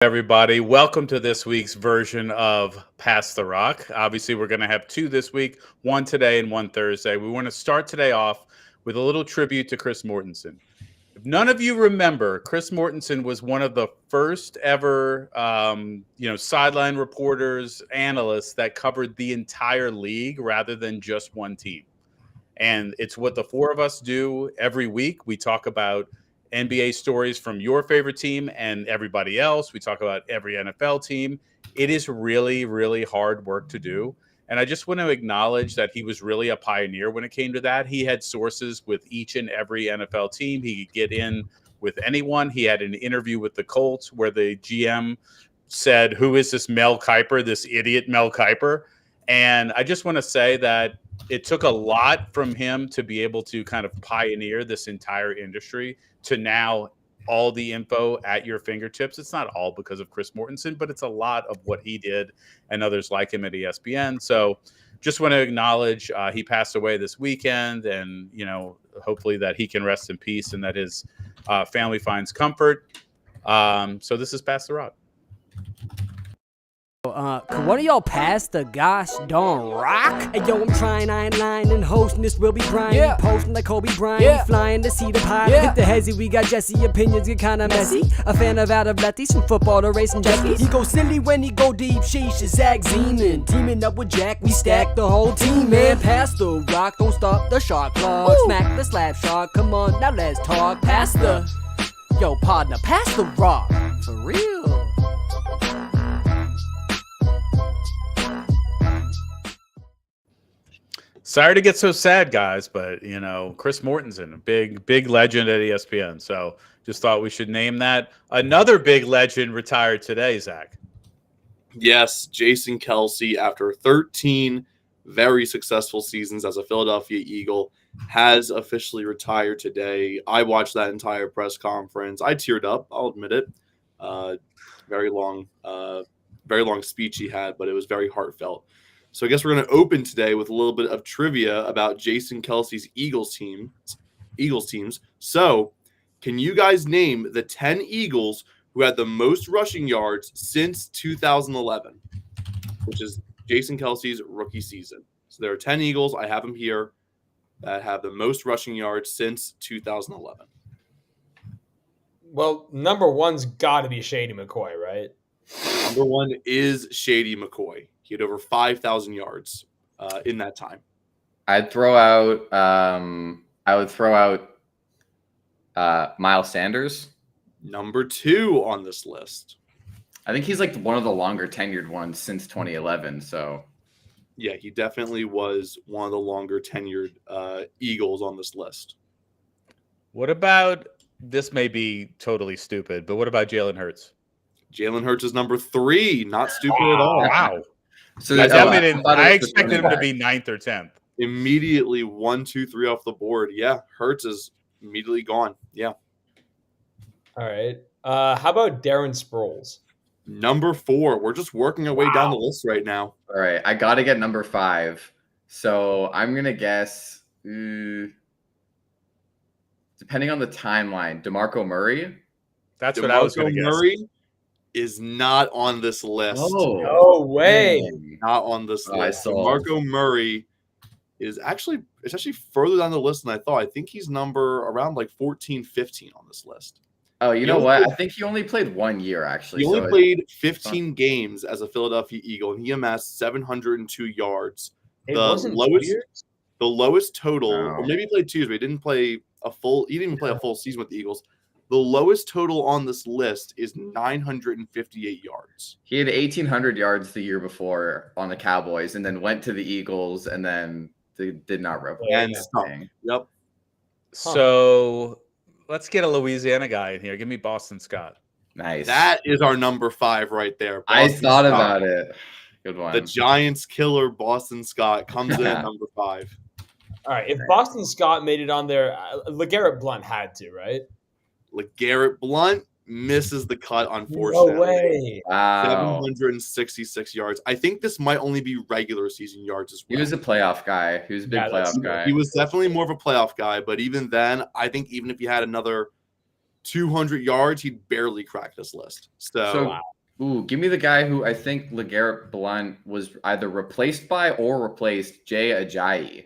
Everybody, welcome to this week's version of Pass the Rock. Obviously, we're going to have two this week, one today and one Thursday. We want to start today off with a little tribute to Chris Mortensen. If none of you remember, Chris Mortensen was one of the first ever, sideline reporters, analysts that covered the entire league rather than just one team. And it's what the four of us do every week. We talk about NBA stories from your favorite team and everybody else. We talk about every NFL team. It is really, really hard work to do. And I just want to acknowledge that he was really a pioneer when it came to that. He had sources with each and every NFL team. He could get in with anyone. He had an interview with the Colts where the GM said, "Who is this Mel Kiper, this idiot Mel Kiper?" And I just want to say that it took a lot from him to be able to kind of pioneer this entire industry to now all the info at your fingertips. It's not all because of Chris Mortensen, but it's a lot of what he did and others like him at ESPN. So just want to acknowledge he passed away this weekend, and, hopefully that he can rest in peace and that his family finds comfort. So this is Pass the Rock. Could one of y'all pass the gosh darn rock? Hey, yo, I'm trying, I ain't lying, and hosting this will be Brian. Posting like Kobe Bryant, flying to see the pilot. Hit the hezzy, we got Jesse, opinions get kinda messy. A fan of out of lefties, from football to racing jackies. He go silly when he go deep, sheesh, is Zach Zeman. Teaming up with Jack, we stack the whole team, man. Pass the rock, don't stop the shot clock. Smack the slap shot, come on, now let's talk. Pass the, yo, partner, pass the rock, for real. Sorry to get so sad, guys, but, Chris Mortensen, a big legend at ESPN. So just thought we should name that. Another big legend retired today, Zach. Yes, Jason Kelce, after 13 very successful seasons as a Philadelphia Eagle, has officially retired today. I watched that entire press conference. I teared up, I'll admit it. Very long speech he had, but it was very heartfelt. So I guess we're going to open today with a little bit of trivia about Jason Kelce's Eagles teams. So can you guys name the 10 Eagles who had the most rushing yards since 2011, which is Jason Kelce's rookie season? So there are 10 Eagles, I have them here, that have the most rushing yards since 2011. Well, number one's got to be Shady McCoy, right? Number one is Shady McCoy. He had over 5,000 yards in that time. I would throw out Miles Sanders. Number two on this list. I think he's like one of the longer tenured ones since 2011. So, yeah, he definitely was one of the longer tenured Eagles on this list. What about, this may be totally stupid, but what about Jalen Hurts? Jalen Hurts is number three. Not stupid at all. Wow. So I expected him to be 9th or 10th. Immediately 1, 2, 3 off the board. Yeah, Hurts is immediately gone. Yeah. All right. How about Darren Sproles? Number 4. We're just working our way down the list right now. All right. I got to get number 5. So I'm going to guess, depending on the timeline, DeMarco Murray. That's what I was going to guess. Murray is not on this list. Oh, no way. Not on this list. DeMarco Murray is actually further down the list than I thought. I think he's number around like 14, 15 on this list. Oh, you know what? I think he only played 1 year, actually. He only played 15 games as a Philadelphia Eagle, and he amassed 702 yards. The lowest total, or maybe he played 2 years, but he didn't play a full. He didn't even play a full season with the Eagles. The lowest total on this list is 958 yards. He had 1,800 yards the year before on the Cowboys, and then went to the Eagles, and then they did not replicate. Yep. So let's get a Louisiana guy in here. Give me Boston Scott. Nice. That is our number 5 right there. I thought about it. Good one. The Giants killer Boston Scott comes in at number 5. All right. If Boston Scott made it on there, LeGarrette Blount had to, right? LeGarrette Blount misses the cut, unfortunately. No way. Wow. 766 yards. I think this might only be regular season yards as well. He was a playoff guy. He was a big playoff guy. He was definitely more of a playoff guy, but even then, I think even if you had another 200 yards, he'd barely crack this list. So, Give me the guy who I think LeGarrette Blount was either replaced by or replaced, Jay Ajayi.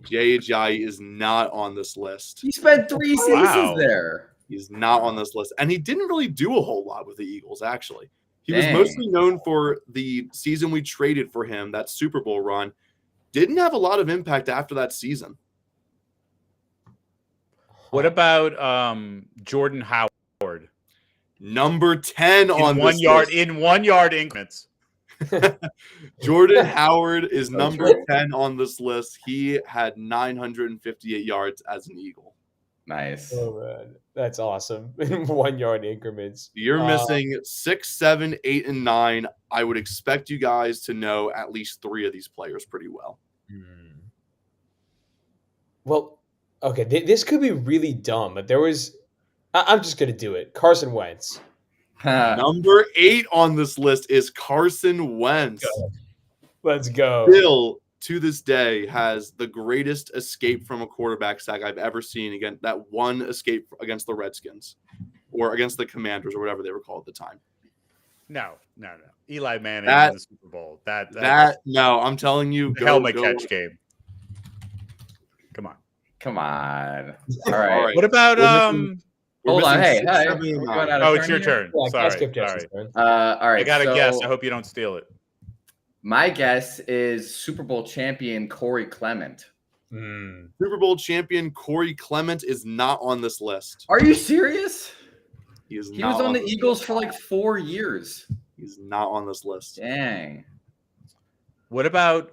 Jay Ajayi is not on this list. He spent 3 seasons there. He's not on this list. And he didn't really do a whole lot with the Eagles, actually. He Dang. was mostly known for the season we traded for him, that Super Bowl run. Didn't have a lot of impact after that season. What about Jordan Howard? Number 10 on In 1 this yard list. in 1 yard increments. Jordan Howard is So number true. 10 on this list. He had 958 yards as an Eagle. Nice. Oh man, that's awesome. In 1 yard increments. You're missing 6, 7, 8, and 9. I would expect you guys to know at least 3 of these players pretty well. Well, okay, this could be really dumb, but there was. I'm just gonna do it. Carson Wentz. Number 8 on this list is Carson Wentz. Let's go. Still, to this day, has the greatest escape from a quarterback sack I've ever seen. Again, that one escape against the Redskins or against the Commanders or whatever they were called at the time. No. Eli Manning That- in the Super Bowl. No, I'm telling you, the helmet catch game. Come on. Come on. All All right. right. What about We're Hold on. missing Hey, 6, hey. 7, We're and going 9. out of Oh, it's your here? turn. Yeah, Sorry. skip Jesse's turn. All right. I got a so guess. I hope you don't steal it. My guess is Super Bowl champion Corey Clement. Super Bowl champion Corey Clement is not on this list. Are you serious? He is He not was on the this Eagles list. for like 4 years. He's not on this list. Dang. What about,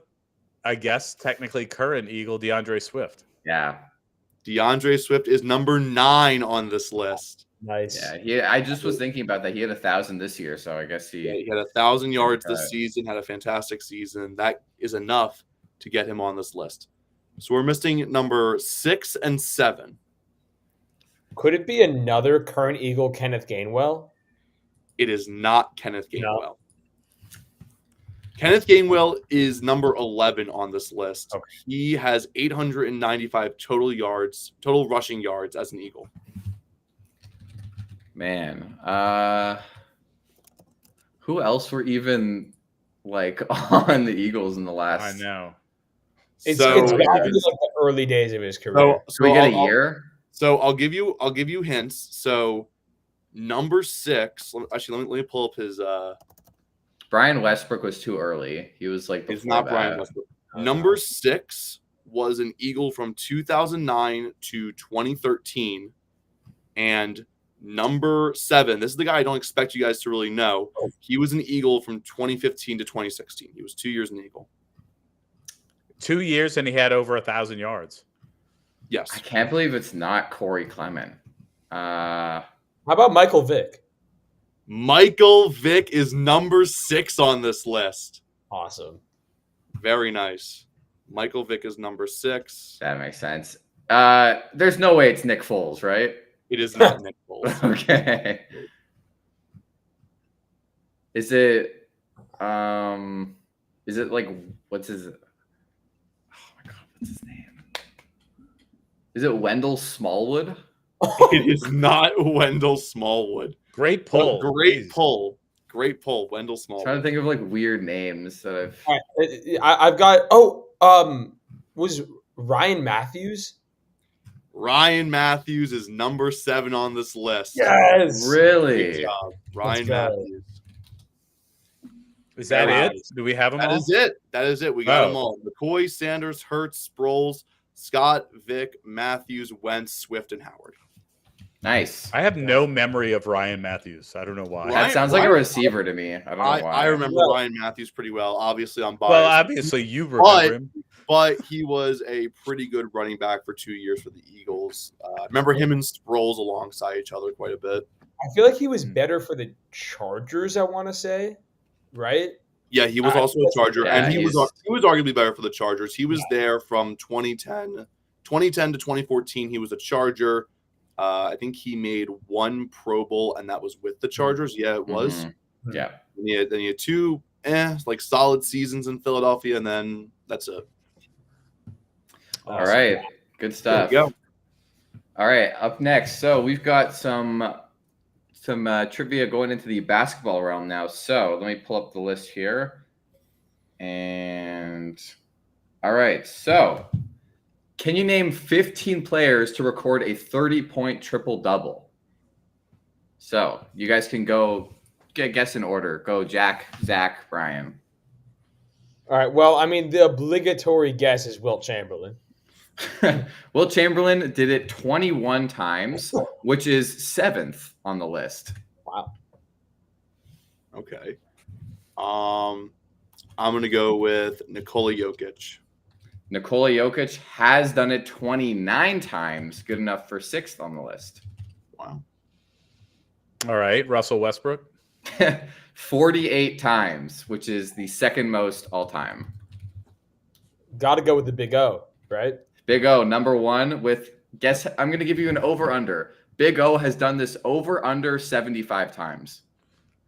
I guess, technically current Eagle DeAndre Swift? Yeah. DeAndre Swift is number 9 on this list. Nice. Yeah. I just was thinking about that. He had 1,000 this year, so I guess Yeah, he. he had 1,000 yards this Right. season, had a fantastic season. That is enough to get him on this list. So we're missing number 6 and 7. Could it be another current Eagle, Kenneth Gainwell? It is not Kenneth Gainwell. No. Kenneth Gainwell is number 11 on this list. Okay. He has 895 total rushing yards as an Eagle. Man. Who else were even like on the Eagles in the last? I know. It's So- got to be like the early days of his career. So we get a I'll- year. So I'll give you hints. So number 6. Actually, let me pull up his. Brian Westbrook was too early. He was like It's before not that. Brian Westbrook. Number 6 was an Eagle from 2009 to 2013, and number 7. This is the guy I don't expect you guys to really know. He was an Eagle from 2015 to 2016. He was 2 years an Eagle. 2 years and he had over 1,000 yards. Yes. I can't believe it's not Corey Clement. How about Michael Vick? Michael Vick is number 6 on this list. Awesome. Very nice. Michael Vick is number 6. That makes sense. There's no way it's Nick Foles, right? It is not Nick Foles. Okay. Is it like what's his name? Is it Wendell Smallwood? It is not Wendell Smallwood. Great pull. Great Jeez. pull. Great pull. Wendell I'm trying to Smallwood. think of like weird names that I've. All right, I've got. Was Ryan Matthews? Ryan Matthews is number 7 on this list. Yes. Good Really? job, Ryan go. Matthews. Is that Very it? nice. Do we have them That all? is it. That is it. We got Oh. them all. McCoy, Sanders, Hurts, Sproles, Scott, Vick, Matthews, Wentz, Swift, and Howard. Nice. I have no memory of Ryan Matthews. I don't know why. Ryan- That sounds like a Ryan- receiver to me. I don't know why. I remember Yeah. Ryan Matthews pretty well. Obviously, I'm biased. Well, obviously you remember him. but he was a pretty good running back for 2 years for the Eagles. Remember him and Sproles alongside each other quite a bit. I feel like he was better for the Chargers. I want to say, right? Yeah, he was also a Charger, Yeah, and he was he's- arguably better for the Chargers. He was there from 2010 to 2014. He was a Charger. I think he made 1 Pro Bowl, and that was with the Chargers. Yeah, it was. Mhm. Yeah. Then he had 2 like solid seasons in Philadelphia, and then that's it. All right. Good There stuff. we go. All right, up next. So we've got some trivia going into the basketball realm now. So let me pull up the list here. And all right, so can you name 15 players to record a 30-point triple-double? So you guys can go guess in order. Go Jack, Zach, Brian. All right. Well, I mean, the obligatory guess is Wilt Chamberlain. Will Chamberlain did it 21 times, which is 7th on the list. Wow. Okay. I'm gonna go with Nikola Jokic. Nikola Jokic has done it 29 times, good enough for 6th on the list. Wow. All right, Russell Westbrook. 48 times, which is the second most all time. Got to go with the Big O, right? Big O, number 1 with guess. I'm going to give you an over under. Big O has done this over under 75 times.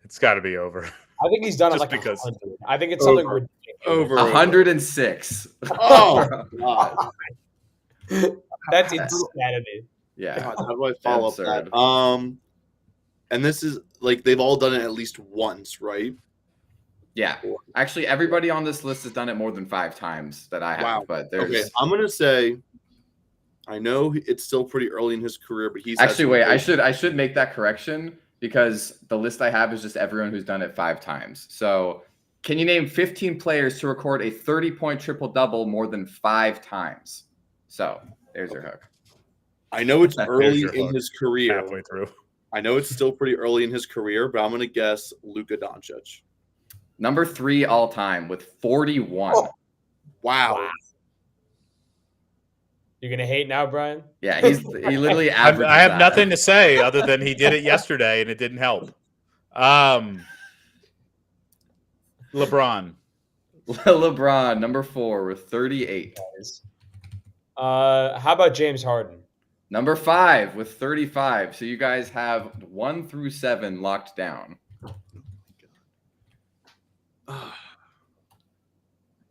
It's got to be over. I think he's done it Just like because. 100. I think it's something Over. ridiculous. Over. 106. Oh, God. That's insanity. Yeah. God, how do I follow up Absurd. that? And this is like they've all done it at least once, right? Yeah. Actually, everybody on this list has done it more than 5 times that I have. Wow. But there's Okay, I'm gonna say, I know it's still pretty early in his career, but he's actually wait. I should make that correction because the list I have is just everyone who's done it 5 times. So, can you name 15 players to record a 30-point triple-double more than 5 times? So, there's your hook. I know it's There's early your in hook. his career. Halfway through. I know it's still pretty early in his career, but I'm gonna guess Luka Doncic. Number 3 all time with 41. Oh. Wow. You're gonna hate now, Brian? Yeah, he literally averages I have that. nothing to say other than he did it yesterday and it didn't help. LeBron. LeBron, number 4 with 38. How about James Harden? Number 5 with 35. So you guys have 1 through 7 locked down.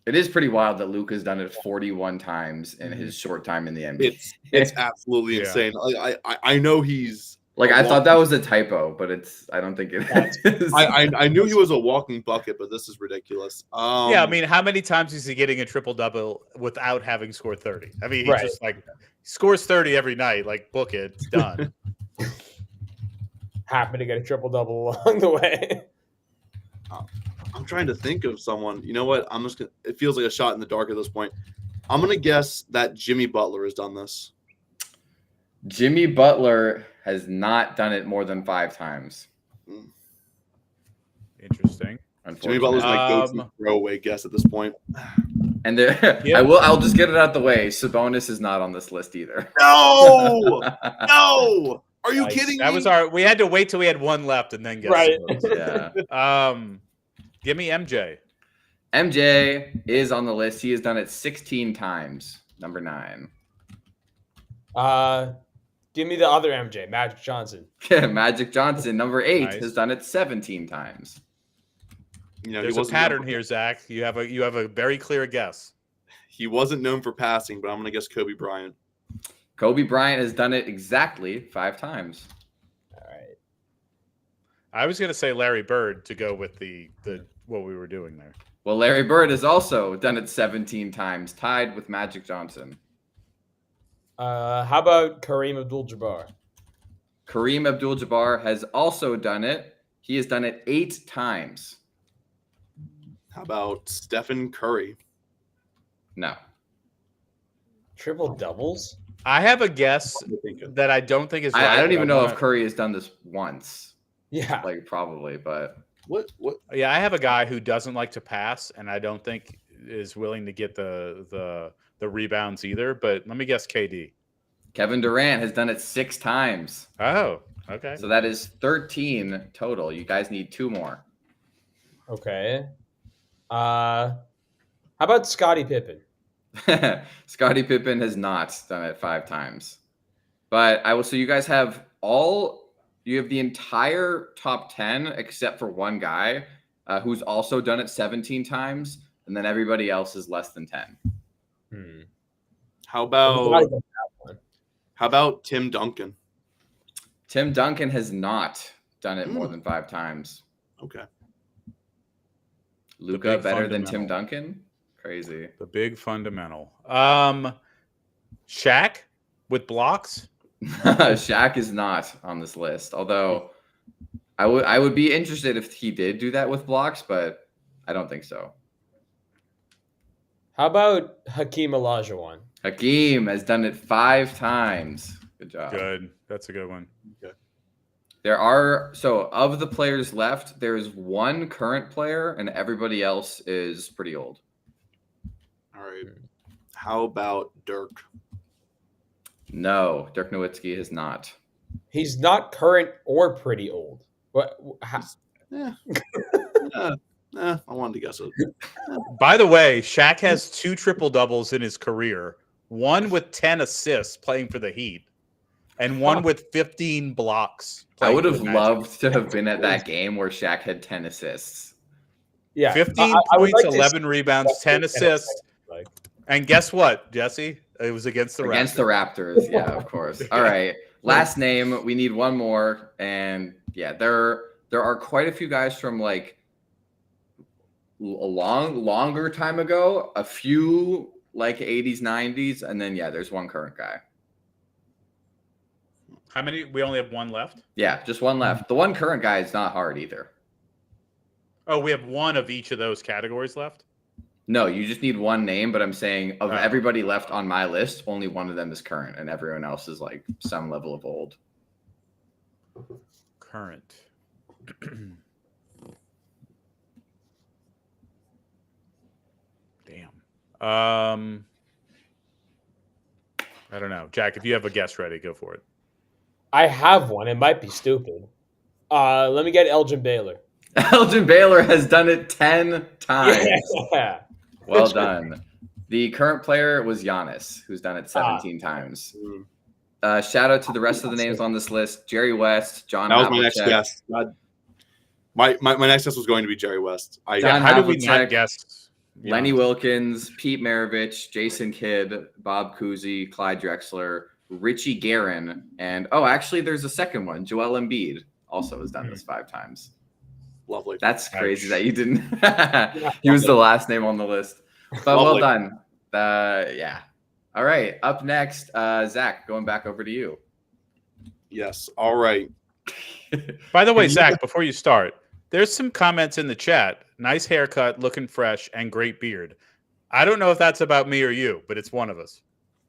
It is pretty wild that Luka's done it 41 times in his short time in the NBA. It's absolutely Yeah. insane. I know he's Like I thought that was a typo, but I don't think it is. I knew he was a walking bucket, but this is ridiculous. Yeah, I mean, how many times is he getting a triple double without having scored 30? I mean, he Right. just like scores 30 every night. Like, book it, it's done. Happen to get a triple double along the way. I'm trying to think of someone. You know what? I'm just gonna. It feels like a shot in the dark at this point. I'm gonna guess that Jimmy Butler has done this. Jimmy Butler has not done it more than 5 times. Interesting. Jimmy Butler's my go-to throwaway guess at this point. And there, Yeah. I'll just get it out the way. Sabonis is not on this list either. No, no. Are you Nice. kidding That me? was we had to wait till we had one left and then guess. Right. Yeah. Give me MJ. MJ is on the list. He has done it 16 times. Number 9. Give me the other MJ, Magic Johnson. Magic Johnson, number 8, Nice. has done it 17 times. You know, There's he a wasn't pattern known here, Zach. You have a very clear guess. He wasn't known for passing, but I'm gonna guess Kobe Bryant. Kobe Bryant has done it exactly 5 times. All right. I was gonna say Larry Bird to go with the what we were doing there. Well, Larry Bird has also done it 17 times, tied with Magic Johnson. How about Kareem Abdul-Jabbar? Kareem Abdul-Jabbar has also done it. He has done it 8 times. How about Stephen Curry? No. Triple doubles? I have a guess What am I thinking? that I don't think is right. I don't but even know wanna- if Curry has done this once. Yeah. Like, probably, but What? Yeah, I have a guy who doesn't like to pass, and I don't think is willing to get the rebounds either. But let me guess, KD. Kevin Durant has done it 6 times. Oh, okay. So that is 13 total. You guys need 2 more. Okay. How about Scottie Pippen? Scottie Pippen has not done it 5 times. But so you guys have you have the entire top 10 except for one guy who's also done it 17 times, and then everybody else is less than 10. How Gotta about go that one. How about Tim Duncan? Tim Duncan has not done it more than 5 times. Okay. Luka big better than Tim fundamental. Duncan? Crazy. The big fundamental. Shaq with blocks. Shaq is not on this list. Although I would be interested if he did do that with blocks, but I don't think so. How about Hakeem Olajuwon? Hakeem has done it 5 times. Good job. Good. That's a good one. There are of the players left, there's one current player and everybody else is pretty old. All right. How about Dirk? No, Dirk Nowitzki has not. He's not current or pretty old. What? Yeah. I wanted to guess it. By the way, Shaq has 2 triple doubles in his career. One with 10 assists playing for the Heat, and one with 15 blocks. I would have playing for the Magic. loved to have been at that game where Shaq had 10 assists. Yeah, 15 I would points, like to 11 rebounds, 10 assists. Like, And guess what, Jesse? It was against the Against Raptors. the Raptors, yeah, of course. All right, last name. We need one more, and yeah, there are quite a few guys from like a longer time ago. A few like 80s, 90s, and then yeah, there's one current guy. How many? We only have one left? Yeah, just one left. The one current guy is not hard either. Oh, we have one of each of those categories left? No, you just need one name, but I'm saying of Oh. everybody left on my list, only one of them is current, and everyone else is like some level of old. Current. Damn. I don't know. Jack, if you have a guess ready, go for it. I have one. It might be stupid. Let me get Elgin Baylor. Elgin Baylor has done it 10 times. Yeah. Well done. The current player was Giannis, who's done it 17 times. Shout out to the rest of the names on this list: Jerry West, John. That was my next Havlicek. guess. My next guess was going to be Jerry West. John How did we Havlicek, not guess? Lenny Wilkins, Pete Maravich, Jason Kidd, Bob Cousy, Clyde Drexler, Richie Guerin, and actually, there's a second one. Joel Embiid also has done this 5 times. Lovely. That's crazy that you didn't. He was the last name on the list, but Lovely. well done. Yeah. All right. Up next, Zach. Going back over to you. Yes. All right. By the way, Zach, before you start, there's some comments in the chat. Nice haircut, looking fresh, and great beard. I don't know if that's about me or you, but it's one of us.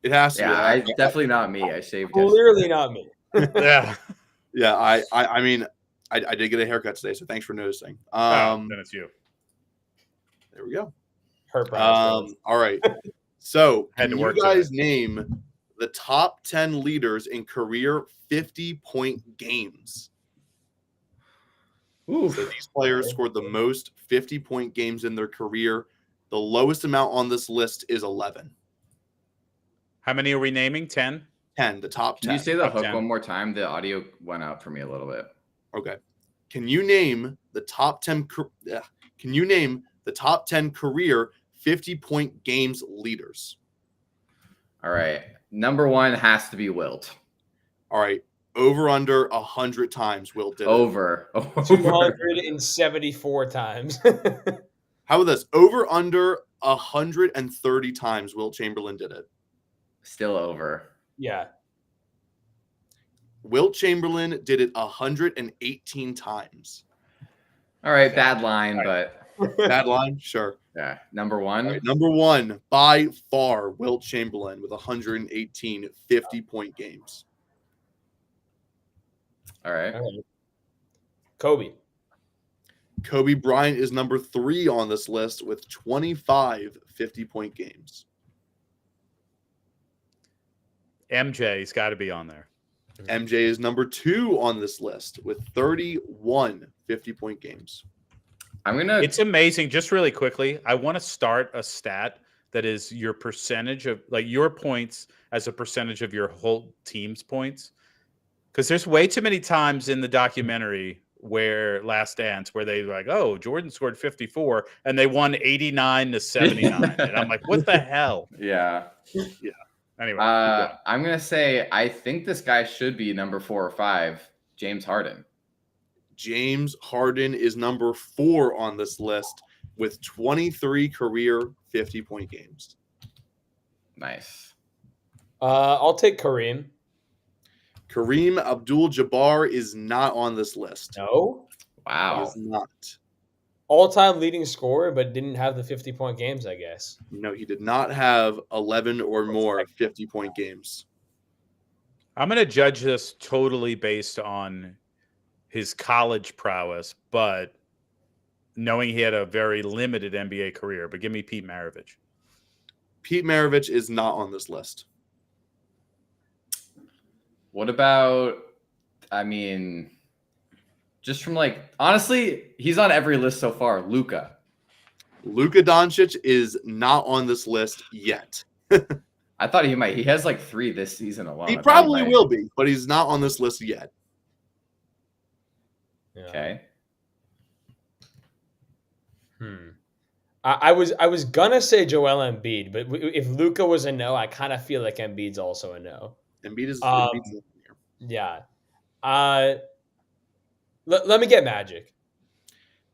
It has to Yeah, be. definitely not me. I shaved it. Clearly not me. Yeah. Yeah. I mean, I did get a haircut today, so thanks for noticing. Then it's you. There we go. Hurt Brian's feelings. All right. So, Had can to you work guys name the top 10 leaders in career 50-point games? So these players scored the most 50-point games in their career. The lowest amount on this list is 11. How many are we naming? 10? 10, the top 10. Can you say the Top hook 10. one more time? The audio went out for me a little bit. Okay. Can you name the top 10 Can you name the top 10 career 50-point games leaders? All right. Number 1 has to be Wilt. All right. Over under 100 times Wilt did it. Over. 274 times. How about this? Over under 130 times Wilt Chamberlain did it. Still over. Yeah. Wilt Chamberlain did it 118 times. All right. Bad line, but Bad line? Sure. yeah. Number All 1. right, number 1, by far, Wilt Chamberlain with 118 50-point games. All right. All right. Kobe. Kobe Bryant is number 3 on this list with 25 50-point games. MJ's got to be on there. MJ is number 2 on this list with 31 50-point games. I'm going to. It's amazing. Just really quickly, I want to start a stat that is your percentage of like your points as a percentage of your whole team's points. Because there's way too many times in the documentary where Last Dance where they like, oh, Jordan scored 54 and they won 89-79. And I'm like, what the hell? Yeah. Anyway, keep going. I'm gonna say I think this guy should be number 4 or 5. James Harden. James Harden is number 4 on this list with 23 career 50-point games. Nice. I'll take Kareem. Kareem Abdul-Jabbar is not on this list. No. He Wow. is not. All-time leading scorer, but didn't have the 50-point games, I guess. No, he did not have 11 or more 50-point games. I'm going to judge this totally based on his college prowess, but knowing he had a very limited NBA career. But give me Pete Maravich. Pete Maravich is not on this list. What about, I mean, just from like, honestly, he's on every list so far. Luka. Luka Doncic is not on this list yet. I thought he might. He has like 3 this season alone. He I thought probably might. will be, but he's not on this list yet. Yeah. Okay. I was gonna say Joel Embiid, but if Luka was a no, I kind of feel like Embiid's also a no. Embiid is Um, Embiid's in here. Yeah. Let me get Magic.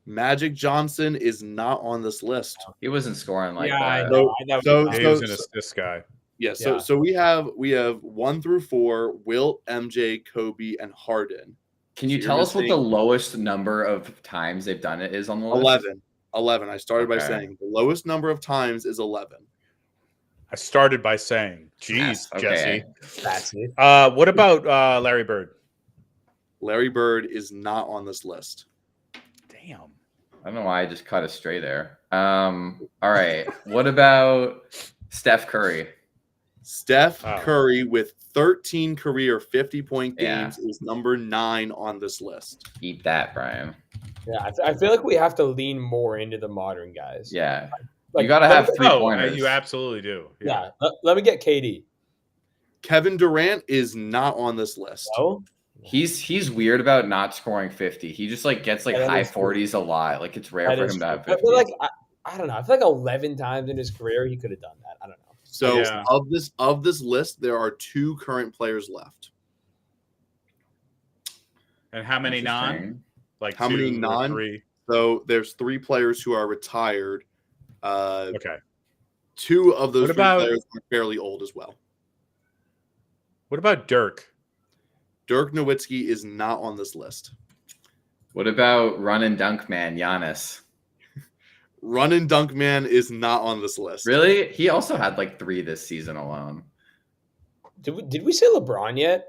Magic Johnson is not on this list. He wasn't scoring like yeah, that. I know. I know. So- He was an assist guy. Yeah, so Yeah. so we have 1 through 4, Wilt, MJ, Kobe, and Harden. Can you So tell you're us what the missing lowest number of times they've done it is on the list? 11. 11. I started by Okay. saying the lowest number of times is 11. I started by saying, geez, Yes, okay. Jesse. That's it. What about Larry Bird? Larry Bird is not on this list. Damn. I don't know why I just cut a stray there. All right. What about Steph Curry? Steph Oh. Curry with 13 career 50-point Yeah. games is number 9 on this list. Eat that, Brian. Yeah, I feel like we have to lean more into the modern guys. Yeah. Like, You got to let have me- 3 Oh, pointers. you absolutely do. Yeah, let me get KD. Kevin Durant is not on this list. No, He's weird about not scoring 50. He just like gets like Yeah, that high is true. 40s a lot. Like it's rare that for is him to true. have I 50. feel like I don't know. I feel like 11 times in his career he could have done that. I don't know. So Yeah. of this list, there are 2 current players left. And how many non? Interesting. Like How many 2 or non? 3? So there's 3 players who are retired. Okay. 2 of those What 3 about- players are fairly old as well. What about Dirk? Dirk Nowitzki is not on this list. What about run and dunk man Giannis? Run and Dunk Man is not on this list. Really? He also had like 3 this season alone. Did we say LeBron yet?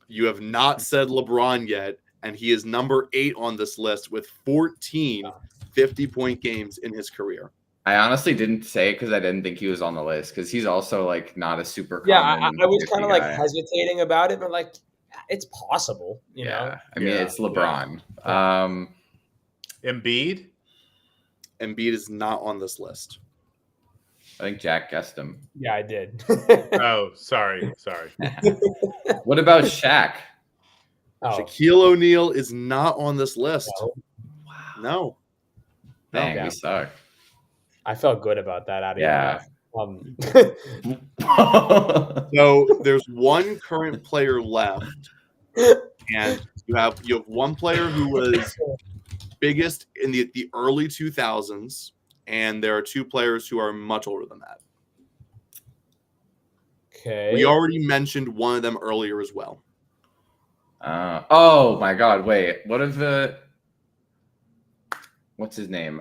You have not said LeBron yet, and he is number 8 on this list with 14 50-point games in his career. I honestly didn't say it because I didn't think he was on the list because he's also like not a super Yeah, common I was 50 kind of like guy. hesitating about it, but like it's possible, you know. Yeah, I mean Yeah, it's LeBron. Embiid? Embiid is not on this list. I think Jack guessed him. Yeah, I did. Oh, sorry. What about Shaq? Oh, Shaquille O'Neal is not on this list. no. No. Dang, yeah. we suck. I felt good about that. Out of Yeah. So there's 1 current player left, and you have 1 player who was biggest in the early 2000s, and there are 2 players who are much older than that. Okay. We already mentioned one of them earlier as well. Oh my God! Wait, what if the? What's his name?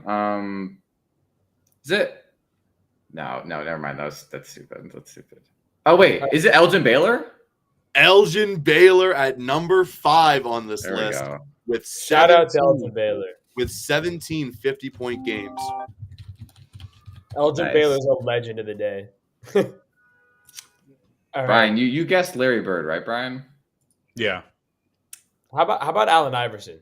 Is it? No, never mind. That's stupid. That's stupid. Oh wait, is it Elgin Baylor? Elgin Baylor at number 5 on this There we list go. with Shout out to 17 Elgin Baylor. with 17 50-point games. Elgin Nice. Baylor's a legend of the day. All right. Brian, you guessed Larry Bird, right, Brian? Yeah. How about Allen Iverson?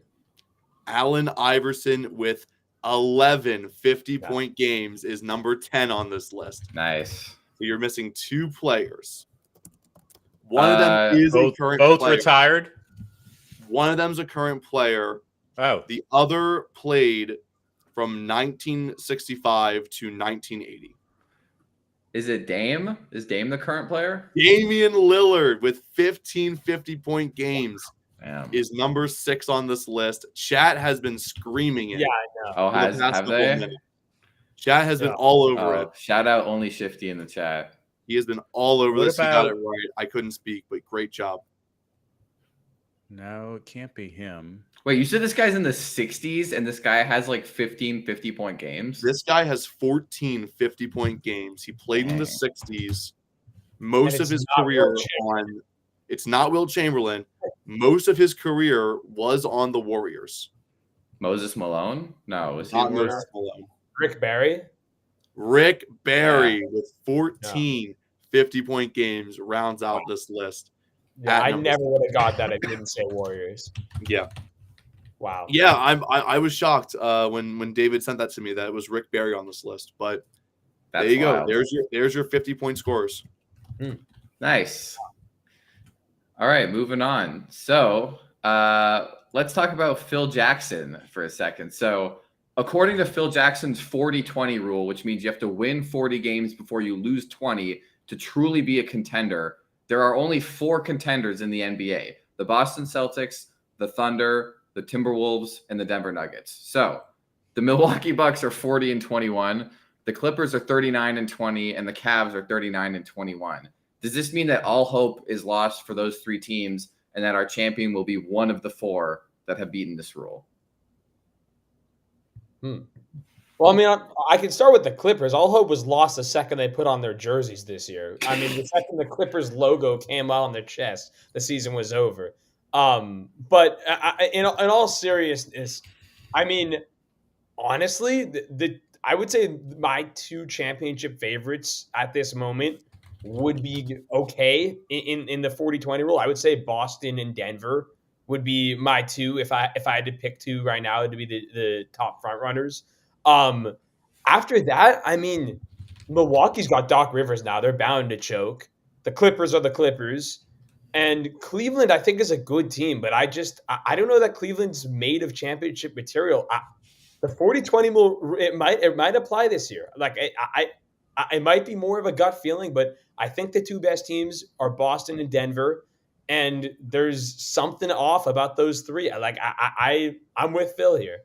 Allen Iverson with 11 50-point games is number 10 on this list. Nice. So you're missing 2 players. One of them is a Both current player. retired? One of them's a current player. Oh, The other played from 1965 to 1980. Is it Dame? Is Dame the current player? Damian Lillard with 15 50-point games Damn. is number 6 on this list. Chat has been screaming it. Yeah, I know. Oh, for the past have couple they? minutes. Chat has been Yeah. all over it. Shout out Only Shifty in the chat. He has been all over What this. He got about- it right. I couldn't speak, but great job. No, it can't be him. Wait, you said this guy's in the 60s and this guy has like 15 50-point games? This guy has 14 50-point games. He played in the Dang. 60s. Most And of his it's not career Wilt on it's not Wilt Chamberlain. Most of his career was on the Warriors. Moses Malone? No, was he Not a Warrior? Moses Malone. Rick Barry. Rick Barry with 14 50-point games rounds out this list. Yeah, At I number never would have got that if you didn't say Warriors. Yeah. Wow. Yeah, I was shocked when David sent that to me that it was Rick Barry on this list. But That's there you wild. go. There's your 50-point scores. Nice. All right, moving on. So let's talk about Phil Jackson for a second. So according to Phil Jackson's 40-20 rule, which means you have to win 40 games before you lose 20 to truly be a contender, there are only 4 contenders in the NBA: the Boston Celtics, the Thunder, the Timberwolves, and the Denver Nuggets. So the Milwaukee Bucks are 40-21, the Clippers are 39-20, and the Cavs are 39-21. Does this mean that all hope is lost for those 3 teams and that our champion will be one of the 4 that have beaten this rule? Well, I mean, I can start with the Clippers. All hope was lost the second they put on their jerseys this year. I mean, the second the Clippers logo came out on their chest, the season was over. But in all seriousness, I mean, honestly, I would say my 2 championship favorites at this moment would be okay in the 40-20 rule. I would say Boston and Denver would be my 2 if I had to pick 2 right now to be the top front runners. After that, I mean, Milwaukee's got Doc Rivers now. They're bound to choke. The Clippers are the Clippers. And Cleveland, I think, is a good team, but I don't know that Cleveland's made of championship material. The 40-20 rule, it might apply this year. Like it might be more of a gut feeling, but I think the 2 best teams are Boston and Denver, and there's something off about those 3. Like I'm with Phil here.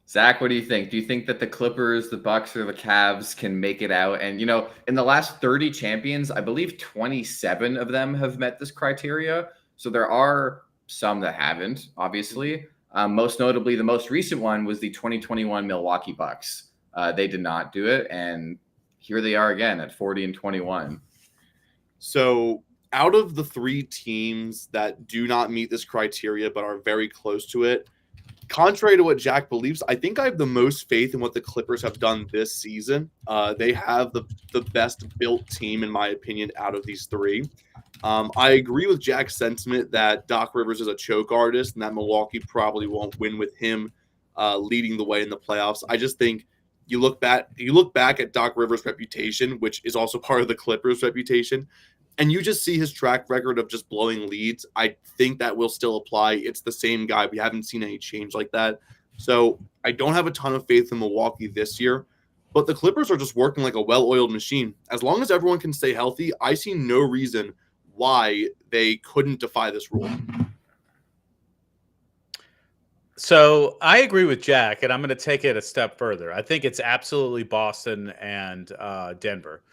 Zach, what do you think? Do you think that the Clippers, the Bucks, or the Cavs can make it out? And, you know, in the last 30 champions, I believe 27 of them have met this criteria. So there are some that haven't, obviously. Most notably, the most recent one was the 2021 Milwaukee Bucks. They did not do it. And here they are again at 40-21. So out of the 3 teams that do not meet this criteria but are very close to it, contrary to what Jack believes, I think I have the most faith in what the Clippers have done this season. They have the best built team, in my opinion, out of these 3. I agree with Jack's sentiment that Doc Rivers is a choke artist and that Milwaukee probably won't win with him leading the way in the playoffs. I just think you look back at Doc Rivers' reputation, which is also part of the Clippers' reputation, and you just see his track record of just blowing leads. I think that will still apply. It's the same guy. We haven't seen any change like that. So I don't have a ton of faith in Milwaukee this year, but the Clippers are just working like a well-oiled machine. As long as everyone can stay healthy, I see no reason why they couldn't defy this rule. So I agree with Jack, and I'm going to take it a step further. I think it's absolutely Boston and Denver.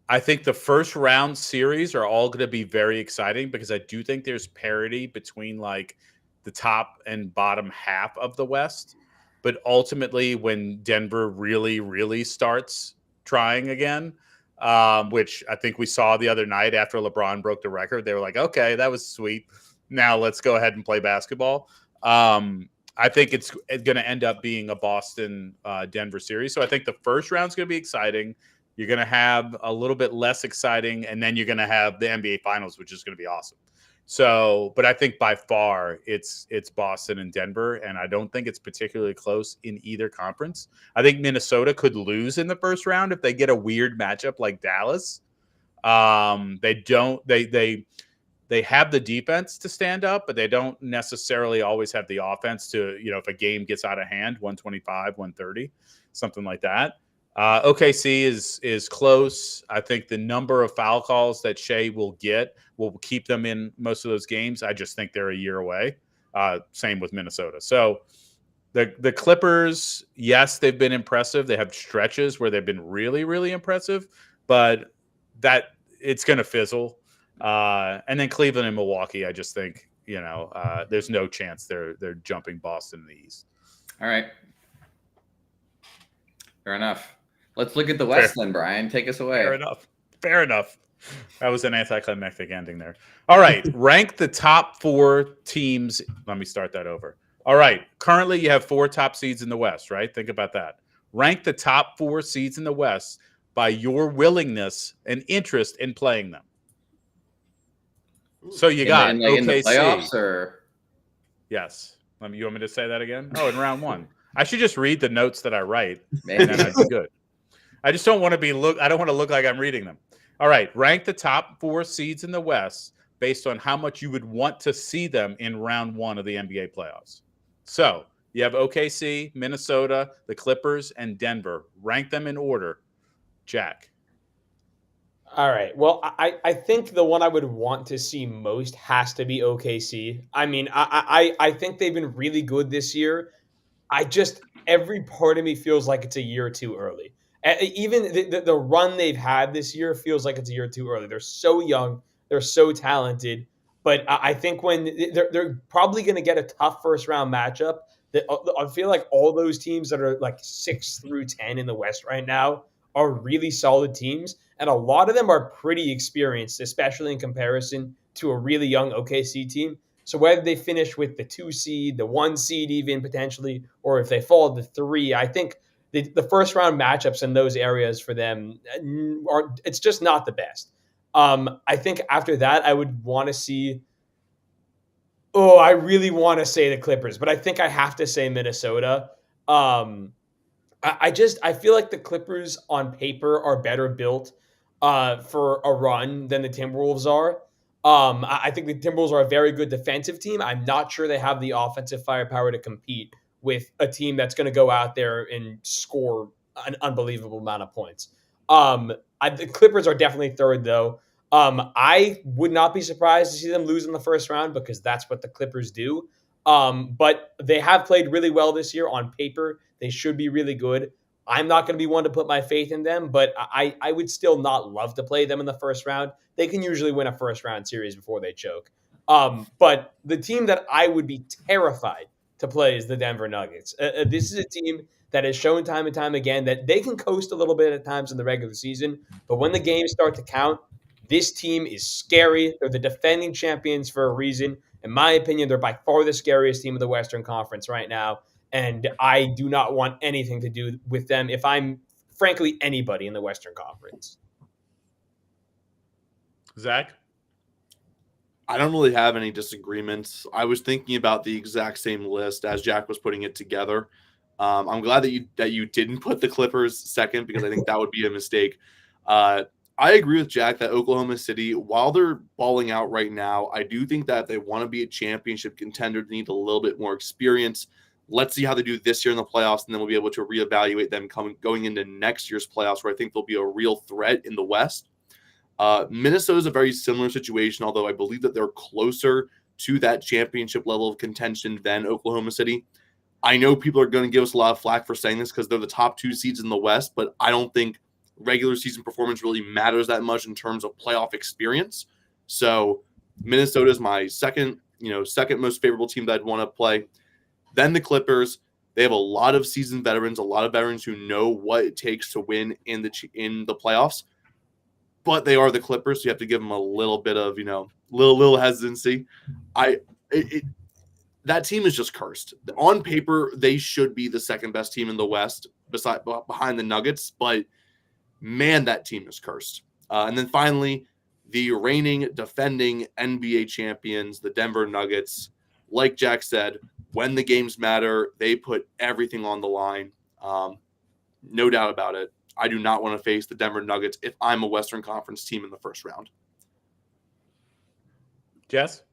I think the first round series are all going to be very exciting because I do think there's parity between like the top and bottom half of the West. But ultimately, when Denver really, really starts trying again, which I think we saw the other night after LeBron broke the record, they were like, okay, that was sweet. Now let's go ahead and play basketball. I think it's going to end up being a Boston-Denver series. So I think the first round is going to be exciting. You're going to have a little bit less exciting, and then you're going to have the NBA Finals, which is going to be awesome. So, but I think by far it's Boston and Denver, and I don't think it's particularly close in either conference. I think Minnesota could lose in the first round if they get a weird matchup like Dallas. They have the defense to stand up, but they don't necessarily always have the offense to, if a game gets out of hand, 125, 130, something like that. OKC is close. I think the number of foul calls that Shea will get will keep them in most of those games. I just think they're a year away. Same with Minnesota. So the Clippers, yes, they've been impressive. They have stretches where they've been really, really impressive, but that it's going to fizzle. And then Cleveland and Milwaukee, I just think there's no chance they're jumping Boston in the East. All right, fair enough. Let's look at the West then, Brian. Take us away. Fair enough. That was an anticlimactic ending there. All right. Rank the top 4 teams. Let me start that over. All right. Currently, you have 4 top seeds in the West, right? Think about that. Rank the top 4 seeds in the West by your willingness and interest in playing them. So you got in OKC. the playoffs, or yes. You want me to say that again? Oh, in round 1. I should just read the notes that I write, maybe. and then I'd be good. I just don't want to I don't want to look like I'm reading them. All right, rank the top 4 seeds in the West based on how much you would want to see them in round 1 of the NBA playoffs. So you have OKC, Minnesota, the Clippers, and Denver. Rank them in order. Jack. All right. Well, I think the one I would want to see most has to be OKC. I mean, I think they've been really good this year. Every part of me feels like it's a year too early. Even the run they've had this year feels like it's a year too early. They're so young. They're so talented. But I think when they're probably going to get a tough first round matchup, I feel like all those teams that are like 6 through 10 in the West right now are really solid teams. And a lot of them are pretty experienced, especially in comparison to a really young OKC team. So whether they finish with the 2 seed, the 1 seed even potentially, or if they fall to 3, I think the first round matchups in those areas for them it's just not the best. I think after that, I would want to see. Oh, I really want to say the Clippers, but I think I have to say Minnesota. I feel like the Clippers on paper are better built for a run than the Timberwolves are. I think the Timberwolves are a very good defensive team. I'm not sure they have the offensive firepower to compete with a team that's going to go out there and score an unbelievable amount of points. The Clippers are definitely third, though. I would not be surprised to see them lose in the first round because that's what the Clippers do. But they have played really well this year. On paper, they should be really good. I'm not going to be one to put my faith in them, but I would still not love to play them in the first round. They can usually win a first round series before they choke. But the team that I would be terrified to play is the Denver Nuggets. This is a team that has shown time and time again that they can coast a little bit at times in the regular season, but when the games start to count, this team is scary. They're the defending champions for a reason. In my opinion, they're by far the scariest team of the Western Conference right now. And I do not want anything to do with them if I'm, frankly, anybody in the Western Conference. Zach? I don't really have any disagreements. I was thinking about the exact same list as Jack was putting it together. I'm glad that you didn't put the Clippers second because I think that would be a mistake. I agree with Jack that Oklahoma City, while they're balling out right now, I do think that if they want to be a championship contender, they need a little bit more experience. Let's see how they do this year in the playoffs, and then we'll be able to reevaluate them going into next year's playoffs, where I think they'll be a real threat in the West. Minnesota is a very similar situation, although I believe that they're closer to that championship level of contention than Oklahoma City. I know people are going to give us a lot of flack for saying this because they're the top 2 seeds in the West, but I don't think regular season performance really matters that much in terms of playoff experience. So Minnesota is my second most favorable team that I'd want to play. Then the Clippers. They have a lot of seasoned veterans, a lot of veterans who know what it takes to win in the playoffs. But they are the Clippers, so you have to give them a little bit of, little hesitancy. That team is just cursed. On paper, they should be the second best team in the West, behind the Nuggets. But man, that team is cursed. And then finally, the reigning, defending NBA champions, the Denver Nuggets. Like Jack said, when the games matter, they put everything on the line. No doubt about it. I do not want to face the Denver Nuggets if I'm a Western Conference team in the first round. Jess?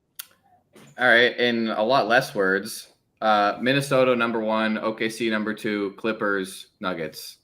All right. In a lot less words, Minnesota number 1, OKC number 2, Clippers, Nuggets.